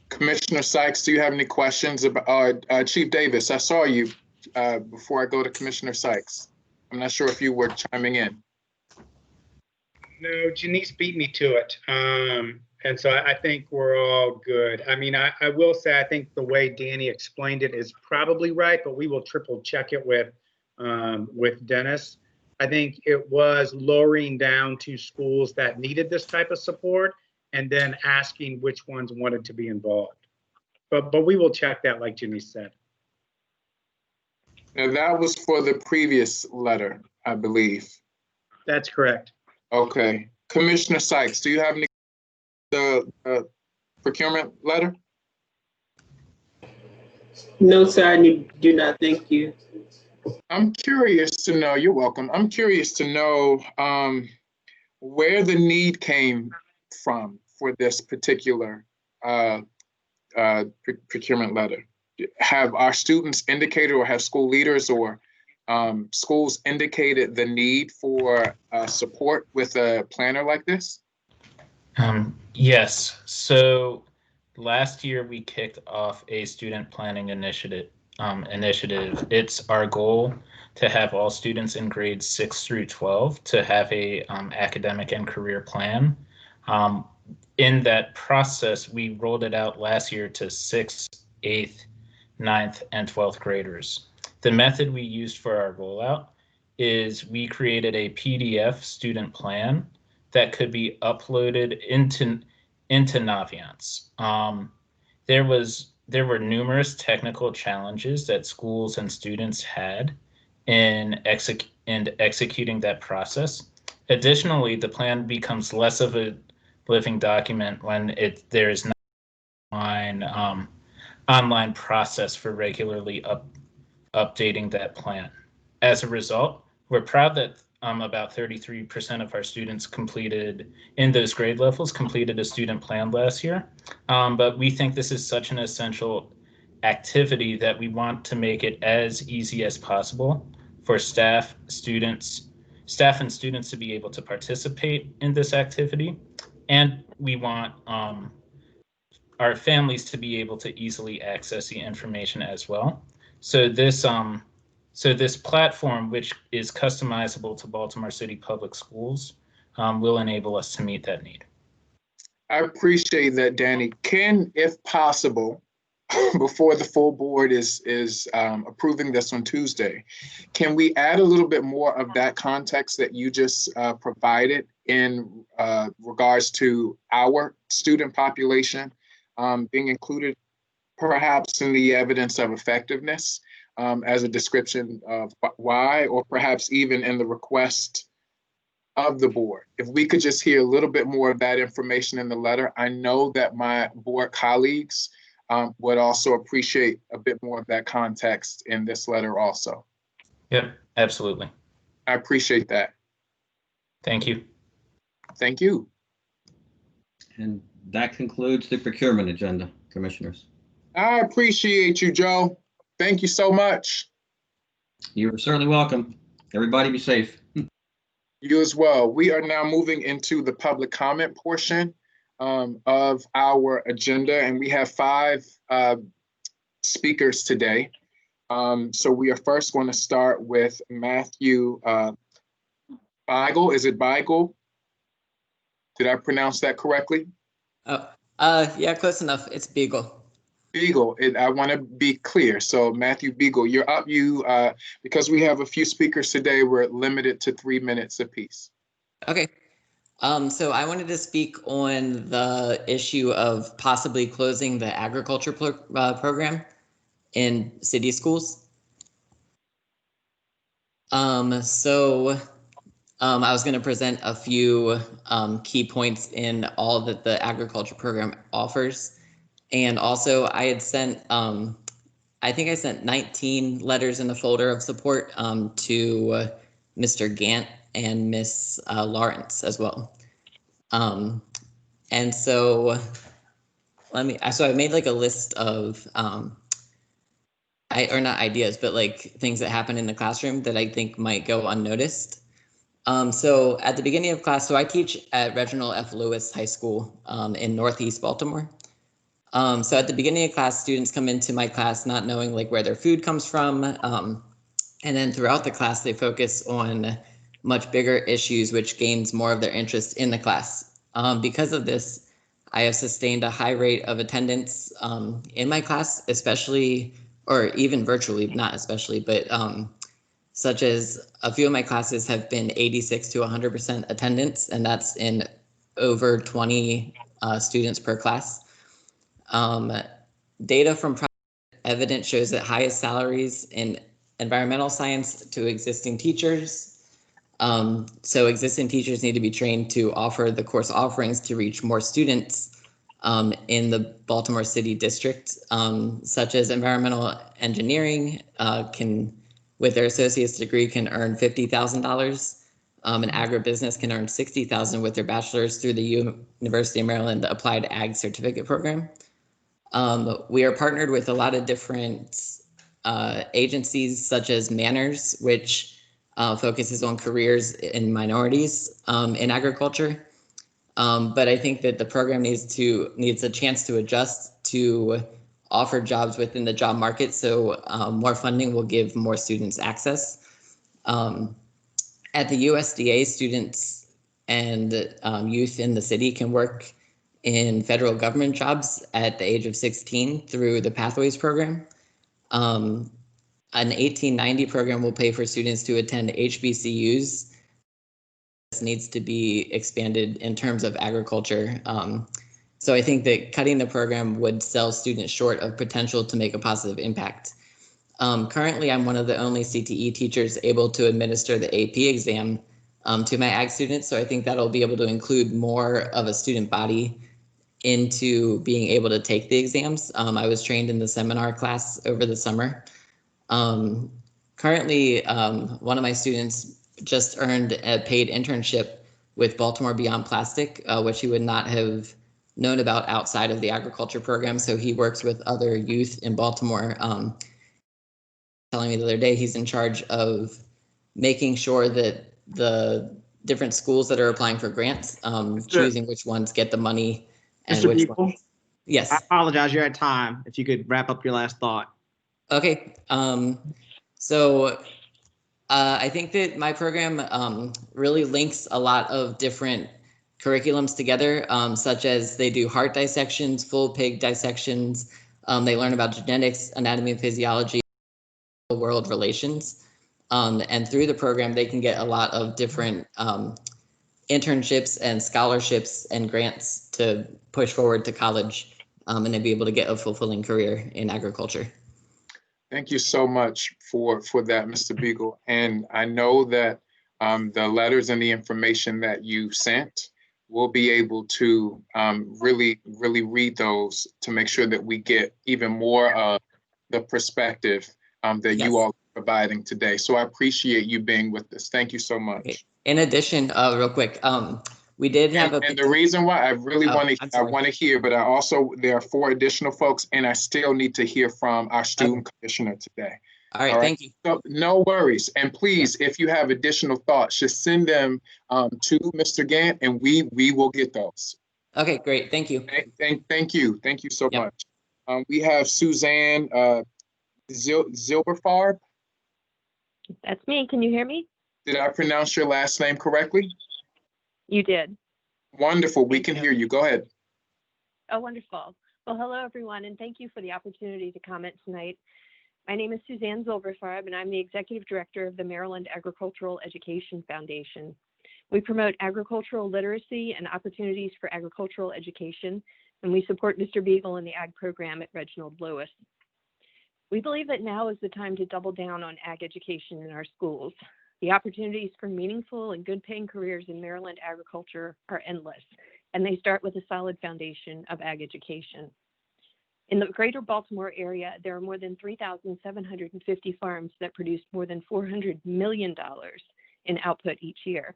Commissioner Sykes, do you have any questions about Chief Davis? I saw you before I go to Commissioner Sykes. I'm not sure if you were chiming in. No, Janice beat me to it. And so I think we're all good. I mean, I will say, I think the way Danny explained it is probably right, but we will triple check it with Dennis. I think it was lowering down to schools that needed this type of support and then asking which ones wanted to be involved. But we will check that, like Janice said. And that was for the previous letter, I believe. That's correct. Okay. Commissioner Sykes, do you have any the procurement letter? No, sir, I do not. Thank you. I'm curious to know, you're welcome. I'm curious to know where the need came from for this particular procurement letter. Have our students indicated, or have school leaders or schools indicated the need for support with a planner like this? Yes. So last year we kicked off a student planning initiative. It's our goal to have all students in grades 6 through 12 to have a academic and career plan. In that process, we rolled it out last year to 6th, 8th, 9th, and 12th graders. The method we used for our rollout is we created a PDF student plan that could be uploaded into Naviance. There were numerous technical challenges that schools and students had in executing that process. Additionally, the plan becomes less of a living document when there is not online process for regularly updating that plan. As a result, we're proud that about 33% of our students in those grade levels completed a student plan last year. But we think this is such an essential activity that we want to make it as easy as possible for staff and students to be able to participate in this activity. And we want our families to be able to easily access the information as well. So this platform, which is customizable to Baltimore City Public Schools, will enable us to meet that need. I appreciate that, Danny. Can, if possible, before the full board is approving this on Tuesday, can we add a little bit more of that context that you just provided in regards to our student population being included perhaps in the evidence of effectiveness as a description of why, or perhaps even in the request of the board? If we could just hear a little bit more of that information in the letter, I know that my board colleagues would also appreciate a bit more of that context in this letter also. Yep, absolutely. I appreciate that. Thank you. Thank you. And that concludes the procurement agenda, commissioners. I appreciate you, Joe. Thank you so much. You're certainly welcome. Everybody be safe. You as well. We are now moving into the public comment portion of our agenda, and we have 5 speakers today. So we are first going to start with Matthew Beigel. Is it Beigel? Did I pronounce that correctly? Yeah, close enough. It's Beagle. Beagle, I want to be clear. So Matthew Beagle, you're up. Because we have a few speakers today, we're limited to 3 minutes apiece. Okay. So I wanted to speak on the issue of possibly closing the agriculture program in city schools. I was going to present a few key points in all that the agriculture program offers. And also I had sent, I think I sent 19 letters in the folder of support to Mr. Gant and Miss Lawrence as well. And so I made like a list of, or not ideas, but like things that happen in the classroom that I think might go unnoticed. So at the beginning of class, so I teach at Reginald F. Lewis High School in Northeast Baltimore. So at the beginning of class, students come into my class not knowing like where their food comes from. And then throughout the class, they focus on much bigger issues, which gains more of their interest in the class. Because of this, I have sustained a high rate of attendance in my class, especially, or even virtually, not especially, but such as a few of my classes have been 86 to 100% attendance, and that's in over 20 students per class. Data from evidence shows that highest salaries in environmental science to existing teachers. So existing teachers need to be trained to offer the course offerings to reach more students in the Baltimore City district, such as environmental engineering with their associate's degree can earn $50,000. And agribusiness can earn $60,000 with their bachelor's through the University of Maryland Applied Ag Certificate Program. We are partnered with a lot of different agencies such as Manners, which focuses on careers in minorities in agriculture. But I think that the program needs a chance to adjust to offer jobs within the job market. So more funding will give more students access. At the USDA, students and youth in the city can work in federal government jobs at the age of 16 through the Pathways program. An 1890 program will pay for students to attend HBCUs. This needs to be expanded in terms of agriculture. So I think that cutting the program would sell students short of potential to make a positive impact. Currently, I'm one of the only CTE teachers able to administer the AP exam to my ag students. So I think that'll be able to include more of a student body into being able to take the exams. I was trained in the seminar class over the summer. Currently, one of my students just earned a paid internship with Baltimore Beyond Plastic, which he would not have known about outside of the agriculture program. So he works with other youth in Baltimore. Telling me the other day, he's in charge of making sure that the different schools that are applying for grants, choosing which ones get the money and Mr. which Beagle, ones. Yes. I apologize, you're at time. If you could wrap up your last thought. Okay. I think that my program really links a lot of different curriculums together, such as they do heart dissections, full pig dissections. They learn about genetics, anatomy and physiology, world relations. And through the program, they can get a lot of different internships and scholarships and grants to push forward to college and then be able to get a fulfilling career in agriculture. Thank you so much for that, Mr. Beagle. And I know that the letters and the information that you sent, we'll be able to really read those to make sure that we get even more of the perspective that you all are providing today. So I appreciate you being with us. Thank you so much. Okay. In addition, real quick, we did have and the reason why I really want to hear, but there are 4 additional folks, and I still need to hear from our student commissioner today. All right, thank you. So no worries. And please, if you have additional thoughts, just send them to Mr. Gant, and we will get those. Okay, great. Thank you. Thank you. Thank you so much. We have Suzanne Zilberfarb. That's me. Can you hear me? Did I pronounce your last name correctly? You did. Wonderful. We can hear you. Go ahead. Oh, wonderful. Well, hello, everyone, and thank you for the opportunity to comment tonight. My name is Suzanne Zilberfarb, and I'm the Executive Director of the Maryland Agricultural Education Foundation. We promote agricultural literacy and opportunities for agricultural education, and we support Mr. Beagle in the ag program at Reginald Lewis. We believe that now is the time to double down on ag education in our schools. The opportunities for meaningful and good-paying careers in Maryland agriculture are endless, and they start with a solid foundation of ag education. In the greater Baltimore area, there are more than 3,750 farms that produce more than $400 million in output each year.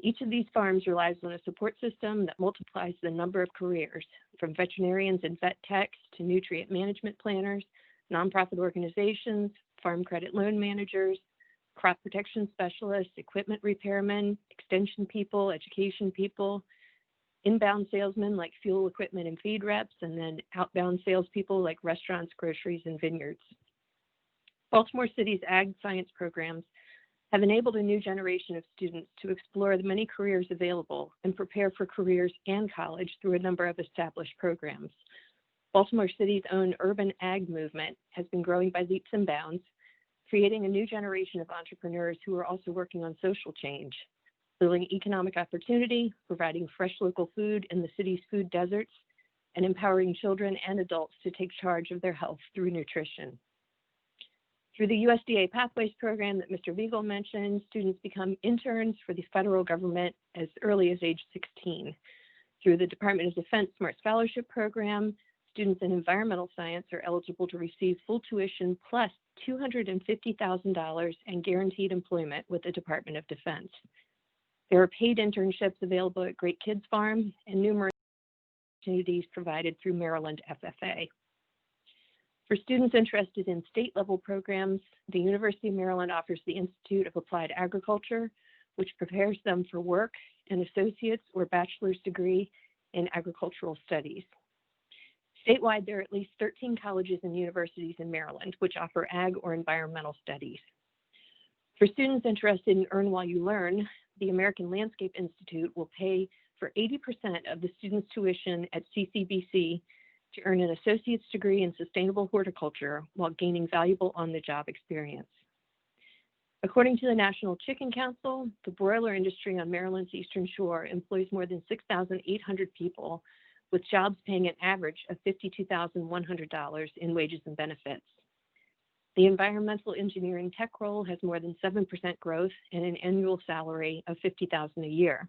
Each of these farms relies on a support system that multiplies the number of careers, from veterinarians and vet techs to nutrient management planners, nonprofit organizations, farm credit loan managers, crop protection specialists, equipment repairmen, extension people, education people, inbound salesmen like fuel equipment and feed reps, and then outbound salespeople like restaurants, groceries, and vineyards. Baltimore City's ag science programs have enabled a new generation of students to explore the many careers available and prepare for careers and college through a number of established programs. Baltimore City's own urban ag movement has been growing by leaps and bounds, creating a new generation of entrepreneurs who are also working on social change, building economic opportunity, providing fresh local food in the city's food deserts, and empowering children and adults to take charge of their health through nutrition. Through the USDA Pathways program that Mr. Beagle mentioned, students become interns for the federal government as early as age 16. Through the Department of Defense Smart Scholarship program, students in environmental science are eligible to receive full tuition plus $250,000 and guaranteed employment with the Department of Defense. There are paid internships available at Great Kids Farm and numerous opportunities provided through Maryland FFA. For students interested in state-level programs, the University of Maryland offers the Institute of Applied Agriculture, which prepares them for work, an associate's or bachelor's degree in agricultural studies. Statewide, there are at least 13 colleges and universities in Maryland which offer ag or environmental studies. For students interested in Earn While You Learn, the American Landscape Institute will pay for 80% of the student's tuition at CCBC to earn an associate's degree in sustainable horticulture while gaining valuable on-the-job experience. According to the National Chicken Council, the broiler industry on Maryland's Eastern Shore employs more than 6,800 people, with jobs paying an average of $52,100 in wages and benefits. The environmental engineering tech role has more than 7% growth and an annual salary of $50,000 a year.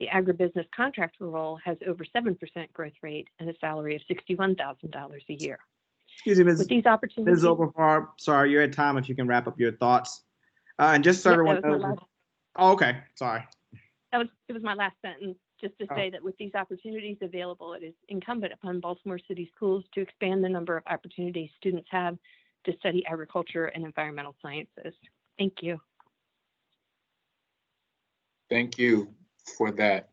The agribusiness contractor role has over 7% growth rate and a salary of $61,000 a year. Excuse me, Ms. With these opportunities, Zilberfarb, sorry, you're at time if you can wrap up your thoughts. And just so everyone knows. Oh, okay, sorry. It was my last sentence, just to say that with these opportunities available, it is incumbent upon Baltimore City Schools to expand the number of opportunities students have to study agriculture and environmental sciences. Thank you. Thank you for that.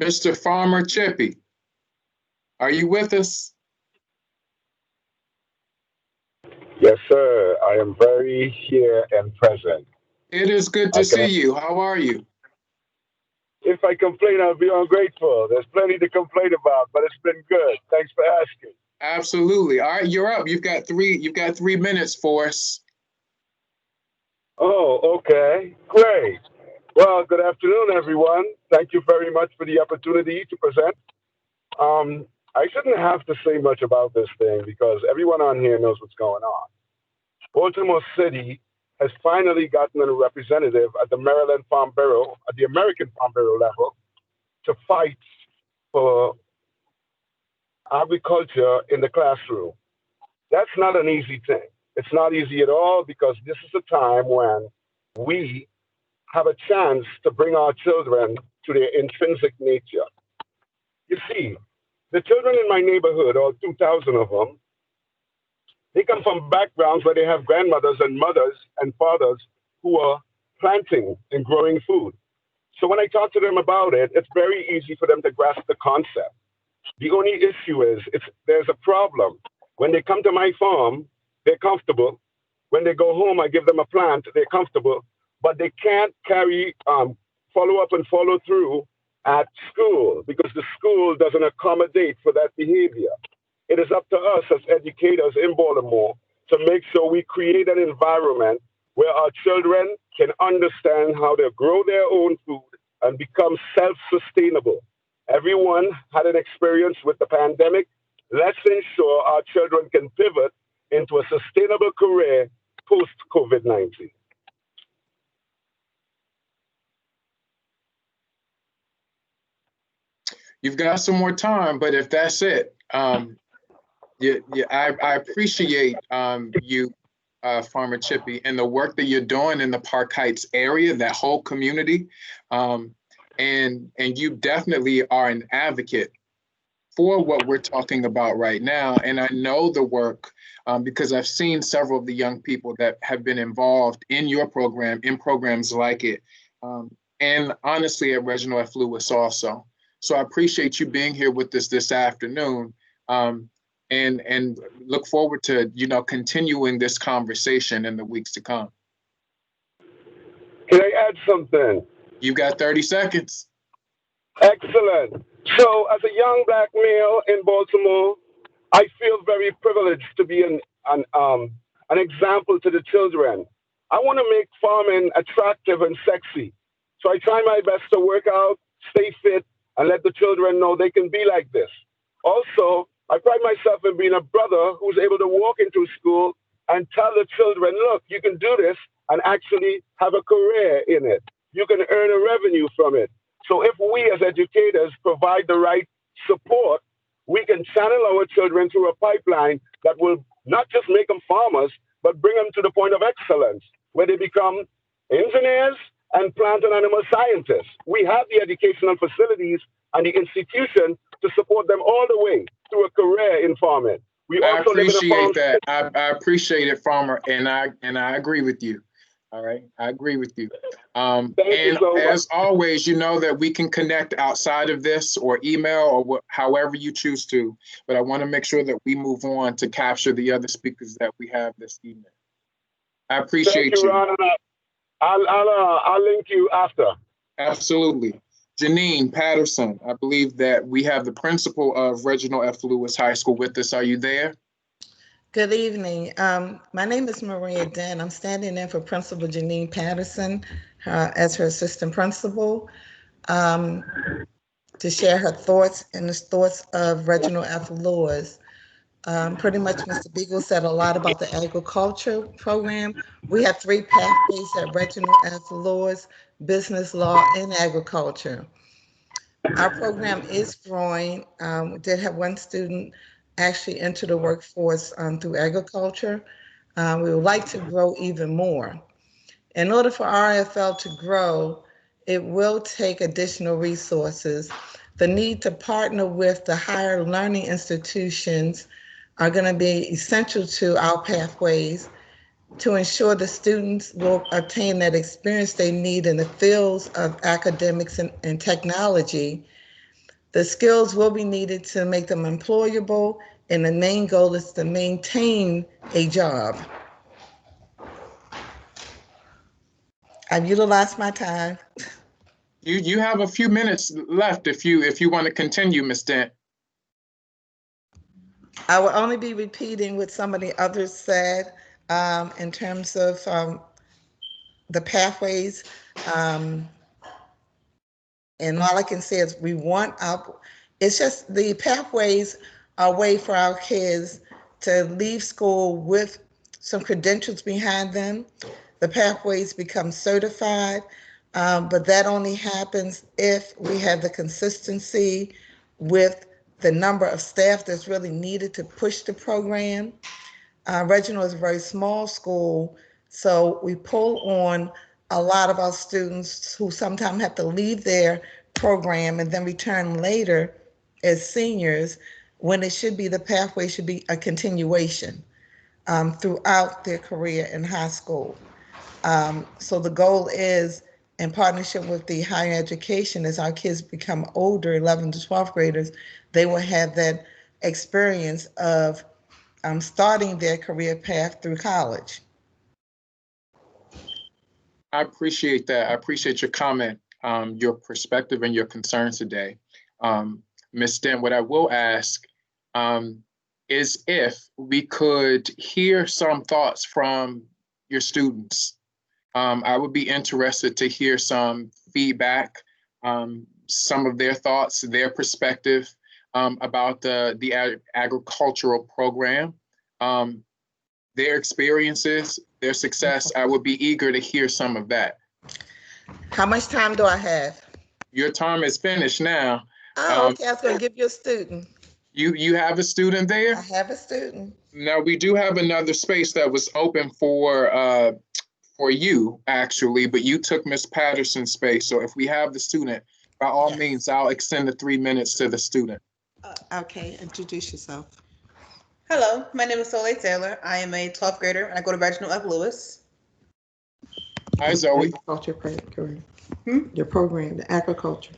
Mr. Farmer Chippy, are you with us? Yes, sir. I am very here and present. It is good to see you. How are you? If I complain, I'll be ungrateful. There's plenty to complain about, but it's been good. Thanks for asking. Absolutely. All right, you're up. You've got 3 minutes for us. Oh, okay. Great. Well, good afternoon, everyone. Thank you very much for the opportunity to present. I shouldn't have to say much about this thing because everyone on here knows what's going on. Baltimore City has finally gotten a representative at the Maryland Farm Bureau, at the American Farm Bureau level, to fight for agriculture in the classroom. That's not an easy thing. It's not easy at all because this is a time when we have a chance to bring our children to their intrinsic nature. You see, the children in my neighborhood, all 2,000 of them, they come from backgrounds where they have grandmothers and mothers and fathers who are planting and growing food. So when I talk to them about it, it's very easy for them to grasp the concept. The only issue is there's a problem. When they come to my farm, they're comfortable. When they go home, I give them a plant, they're comfortable, but they can't follow up and follow through at school because the school doesn't accommodate for that behavior. It is up to us as educators in Baltimore to make sure we create an environment where our children can understand how to grow their own food and become self-sustainable. Everyone had an experience with the pandemic. Let's ensure our children can pivot into a sustainable career post-COVID-19. You've got some more time, but if that's it, I appreciate you, Farmer Chippy, and the work that you're doing in the Park Heights area, that whole community. And you definitely are an advocate for what we're talking about right now. And I know the work because I've seen several of the young people that have been involved in your program, in programs like it, and honestly at Reginald F. Lewis also. So I appreciate you being here with us this afternoon, and look forward to continuing this conversation in the weeks to come. Can I add something? You got 30 seconds. Excellent. So as a young Black male in Baltimore, I feel very privileged to be an example to the children. I want to make farming attractive and sexy. So I try my best to work out, stay fit, and let the children know they can be like this. Also, I pride myself in being a brother who's able to walk into school and tell the children, look, you can do this and actually have a career in it. You can earn a revenue from it. So if we as educators provide the right support, we can channel our children through a pipeline that will not just make them farmers, but bring them to the point of excellence, where they become engineers and plant and animal scientists. We have the educational facilities and the institution to support them all the way through a career in farming. We also appreciate that. I appreciate it, Farmer, and I agree with you. All right, I agree with you. And as always, you know that we can connect outside of this or email or however you choose to, but I want to make sure that we move on to capture the other speakers that we have this evening. I appreciate you. Ron, I'll link you after. Absolutely. Janine Patterson, I believe that we have the principal of Reginald F. Lewis High School with us. Are you there? Good evening. My name is Maria Den. I'm standing in for Principal Janine Patterson as her assistant principal to share her thoughts and the thoughts of Reginald F. Lewis. Pretty much Mr. Beagle said a lot about the agriculture program. We have 3 pathways at Reginald F. Lewis: business, law, and agriculture. Our program is growing. We did have 1 student actually enter the workforce through agriculture. We would like to grow even more. In order for RFL to grow, it will take additional resources. The need to partner with the higher learning institutions are going to be essential to our pathways to ensure the students will obtain that experience they need in the fields of academics and technology. The skills will be needed to make them employable, and the main goal is to maintain a job. I've utilized my time. You have a few minutes left if you want to continue, Ms. Dent. I will only be repeating what some of the others said in terms of the pathways. And all I can say is it's just the pathways are a way for our kids to leave school with some credentials behind them. The pathways become certified, but that only happens if we have the consistency with the number of staff that's really needed to push the program. Reginald is a very small school, so we pull on a lot of our students who sometimes have to leave their program and then return later as seniors, when it should be the pathway should be a continuation throughout their career in high school. So the goal is, in partnership with the higher education, as our kids become older, 11th to 12th graders, they will have that experience of starting their career path through college. I appreciate that. I appreciate your comment. your perspective and your concerns today. Ms. Dent, what I will ask is if we could hear some thoughts from your students. I would be interested to hear some feedback, some of their thoughts, their perspective about the agricultural program, their experiences, their success. I would be eager to hear some of that. How much time do I have? Your time is finished now. Oh, okay, I was gonna give you a student. You have a student there? I have a student. Now, we do have another space that was open for you, actually, but you took Miss Patterson's space. So if we have the student, by all means, I'll extend the 3 minutes to the student. Okay, introduce yourself. Hello, my name is Soleil Taylor. I am a 12th grader and I go to Reginald F. Lewis. Hi, Zoe. Agriculture program. Your program, the agriculture.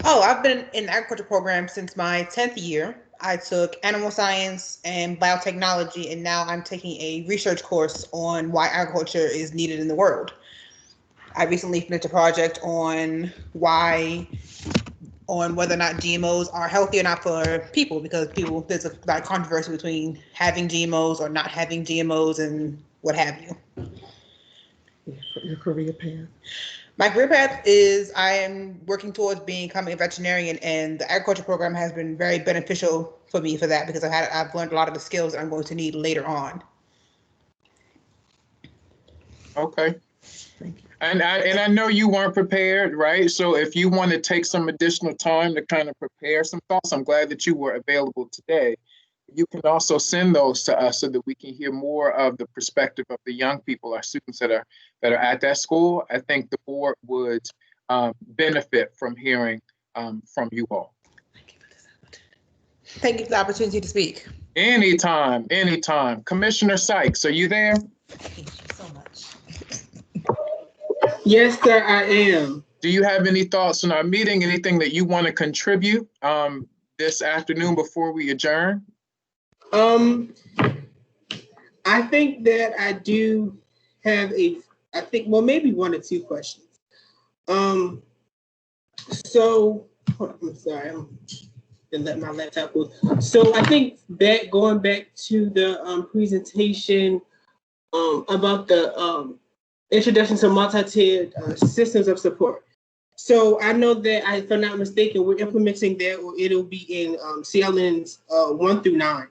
Oh, I've been in the agriculture program since my 10th year. I took animal science and biotechnology, and now I'm taking a research course on why agriculture is needed in the world. I recently finished a project on whether or not GMOs are healthy or not for people, because there's a lot of controversy between having GMOs or not having GMOs and what have you. Your career path. My career path is I am working towards becoming a veterinarian, and the agriculture program has been very beneficial for me for that, because I've learned a lot of the skills that I'm going to need later on. Okay. And I know you weren't prepared, right? So if you want to take some additional time to kind of prepare some thoughts, I'm glad that you were available today. You can also send those to us so that we can hear more of the perspective of the young people, our students that are at that school. I think the board would benefit from hearing from you all. Thank you for the opportunity to speak. Anytime, anytime. Commissioner Sykes, are you there? Thank you so much. Yes, sir, I am. Do you have any thoughts on our meeting? Anything that you want to contribute this afternoon before we adjourn? I think that I do have well, maybe one or two questions. So, I'm sorry, I'm gonna let my laptop go. So I think going back to the presentation about the introduction to multi-tiered systems of support. So I know that, if I'm not mistaken, we're implementing that, or it'll be in CLNs 1 through 9.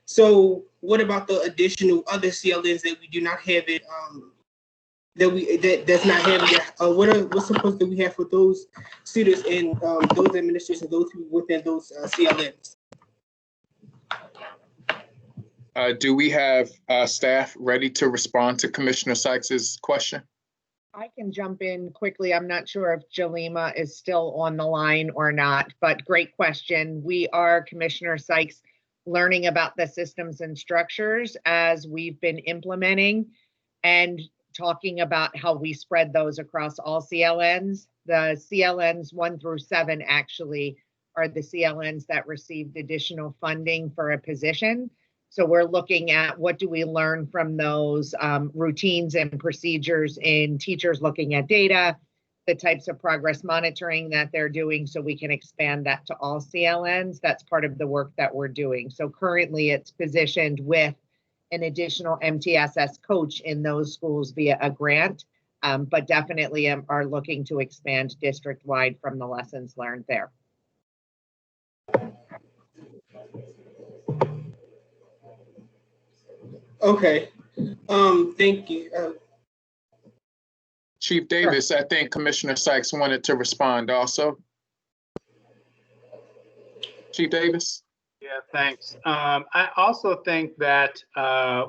So what about the additional other CLNs that we do not have it, that's not having it? What support do we have for those students and those administrators, those people within those CLNs? Do we have staff ready to respond to Commissioner Sykes's question? I can jump in quickly. I'm not sure if Jalima is still on the line or not, but great question. We are, Commissioner Sykes, learning about the systems and structures as we've been implementing and talking about how we spread those across all CLNs. The CLNs 1 through 7 actually are the CLNs that received additional funding for a position. So we're looking at what do we learn from those routines and procedures in teachers looking at data, the types of progress monitoring that they're doing, so we can expand that to all CLNs. That's part of the work that we're doing. So currently it's positioned with an additional MTSS coach in those schools via a grant, but definitely are looking to expand district-wide from the lessons learned there. Okay, thank you. Chief Davis, I think Commissioner Sykes wanted to respond also. Chief Davis? Yeah, thanks. I also think that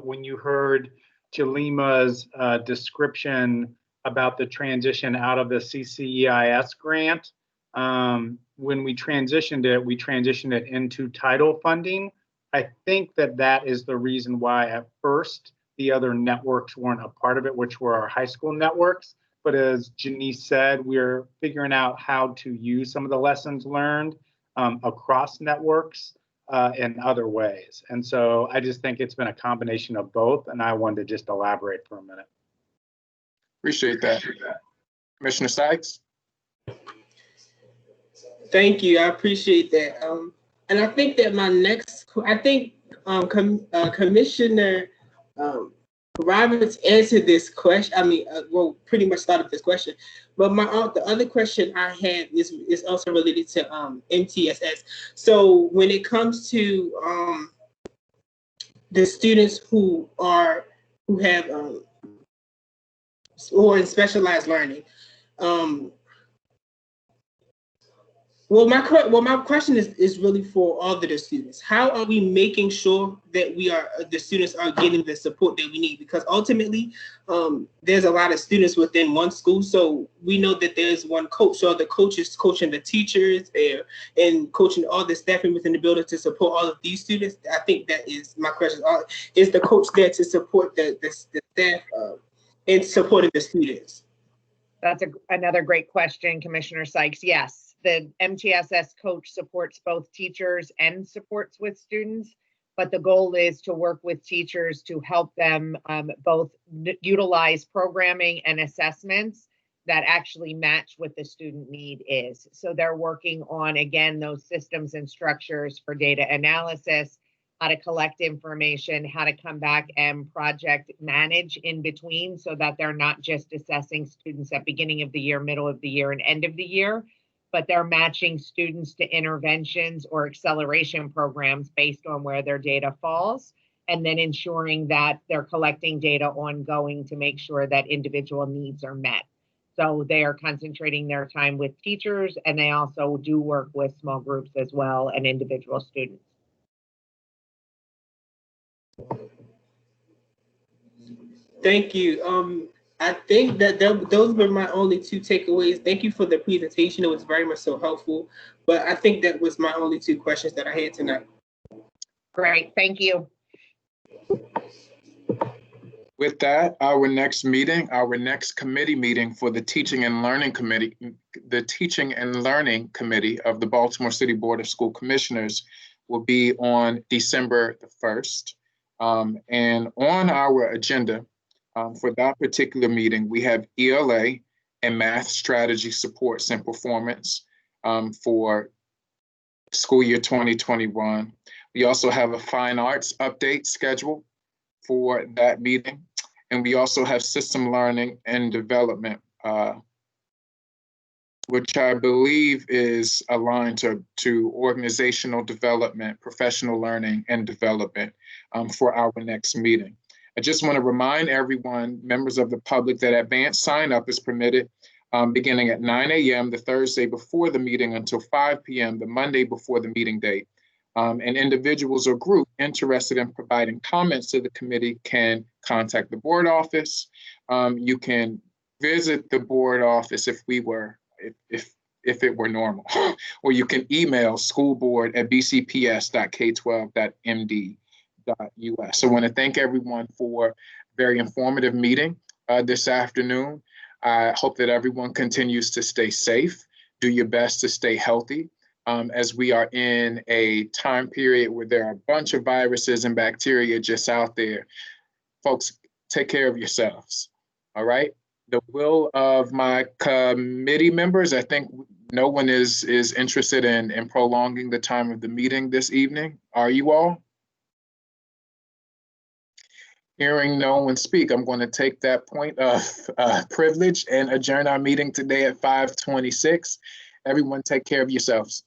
when you heard Jalima's description about the transition out of the CCEIS grant, when we transitioned it into title funding. I think that is the reason why at first the other networks weren't a part of it, which were our high school networks. But as Janice said, we're figuring out how to use some of the lessons learned across networks in other ways. And so I just think it's been a combination of both, and I wanted to just elaborate for a minute. Appreciate that. Commissioner Sykes? Thank you. I appreciate that. And I think that my next, Commissioner Roberts answered this question. I mean, well, pretty much started this question. But the other question I had is also related to MTSS. So when it comes to the students who are in specialized learning, well, my question is really for all of the students. How are we making sure that the students are getting the support that we need? Because ultimately, there's a lot of students within one school, so we know that there's one coach. So the coach is coaching the teachers and coaching all the staffing within the building to support all of these students. I think that is my question. Is the coach there to support the staff in supporting the students? That's another great question, Commissioner Sykes. Yes. The MTSS coach supports both teachers and supports with students, but the goal is to work with teachers to help them both utilize programming and assessments that actually match what the student need is. So they're working on, again, those systems and structures for data analysis, how to collect information, how to come back and project manage in between so that they're not just assessing students at beginning of the year, middle of the year, and end of the year, but they're matching students to interventions or acceleration programs based on where their data falls, and then ensuring that they're collecting data ongoing to make sure that individual needs are met. So they are concentrating their time with teachers, and they also do work with small groups as well and individual students. Thank you. I think that those were my only two takeaways. Thank you for the presentation. It was very much so helpful. But I think that was my only two questions that I had tonight. Great. Thank you. With that, our next committee meeting for the Teaching and Learning Committee of the Baltimore City Board of School Commissioners will be on December the 1st. And on our agenda, for that particular meeting, we have ELA and Math Strategy Supports and Performance for school year 2021. We also have a Fine Arts update scheduled for that meeting. And we also have System Learning and Development, which I believe is aligned to organizational development, professional learning and development for our next meeting. I just want to remind everyone, members of the public, that advanced sign up is permitted beginning at 9 a.m. the Thursday before the meeting until 5 p.m. the Monday before the meeting date. And individuals or groups interested in providing comments to the committee can contact the board office. You can visit the board office if it were normal, or you can email schoolboard@bcps.k12.md.us. So I want to thank everyone for a very informative meeting this afternoon. I hope that everyone continues to stay safe, do your best to stay healthy, as we are in a time period where there are a bunch of viruses and bacteria just out there. Folks, take care of yourselves, all right? The will of my committee members, I think no one is interested in prolonging the time of the meeting this evening. Are you all? Hearing no one speak, I'm going to take that point of privilege and adjourn our meeting today at 5:26. Everyone take care of yourselves.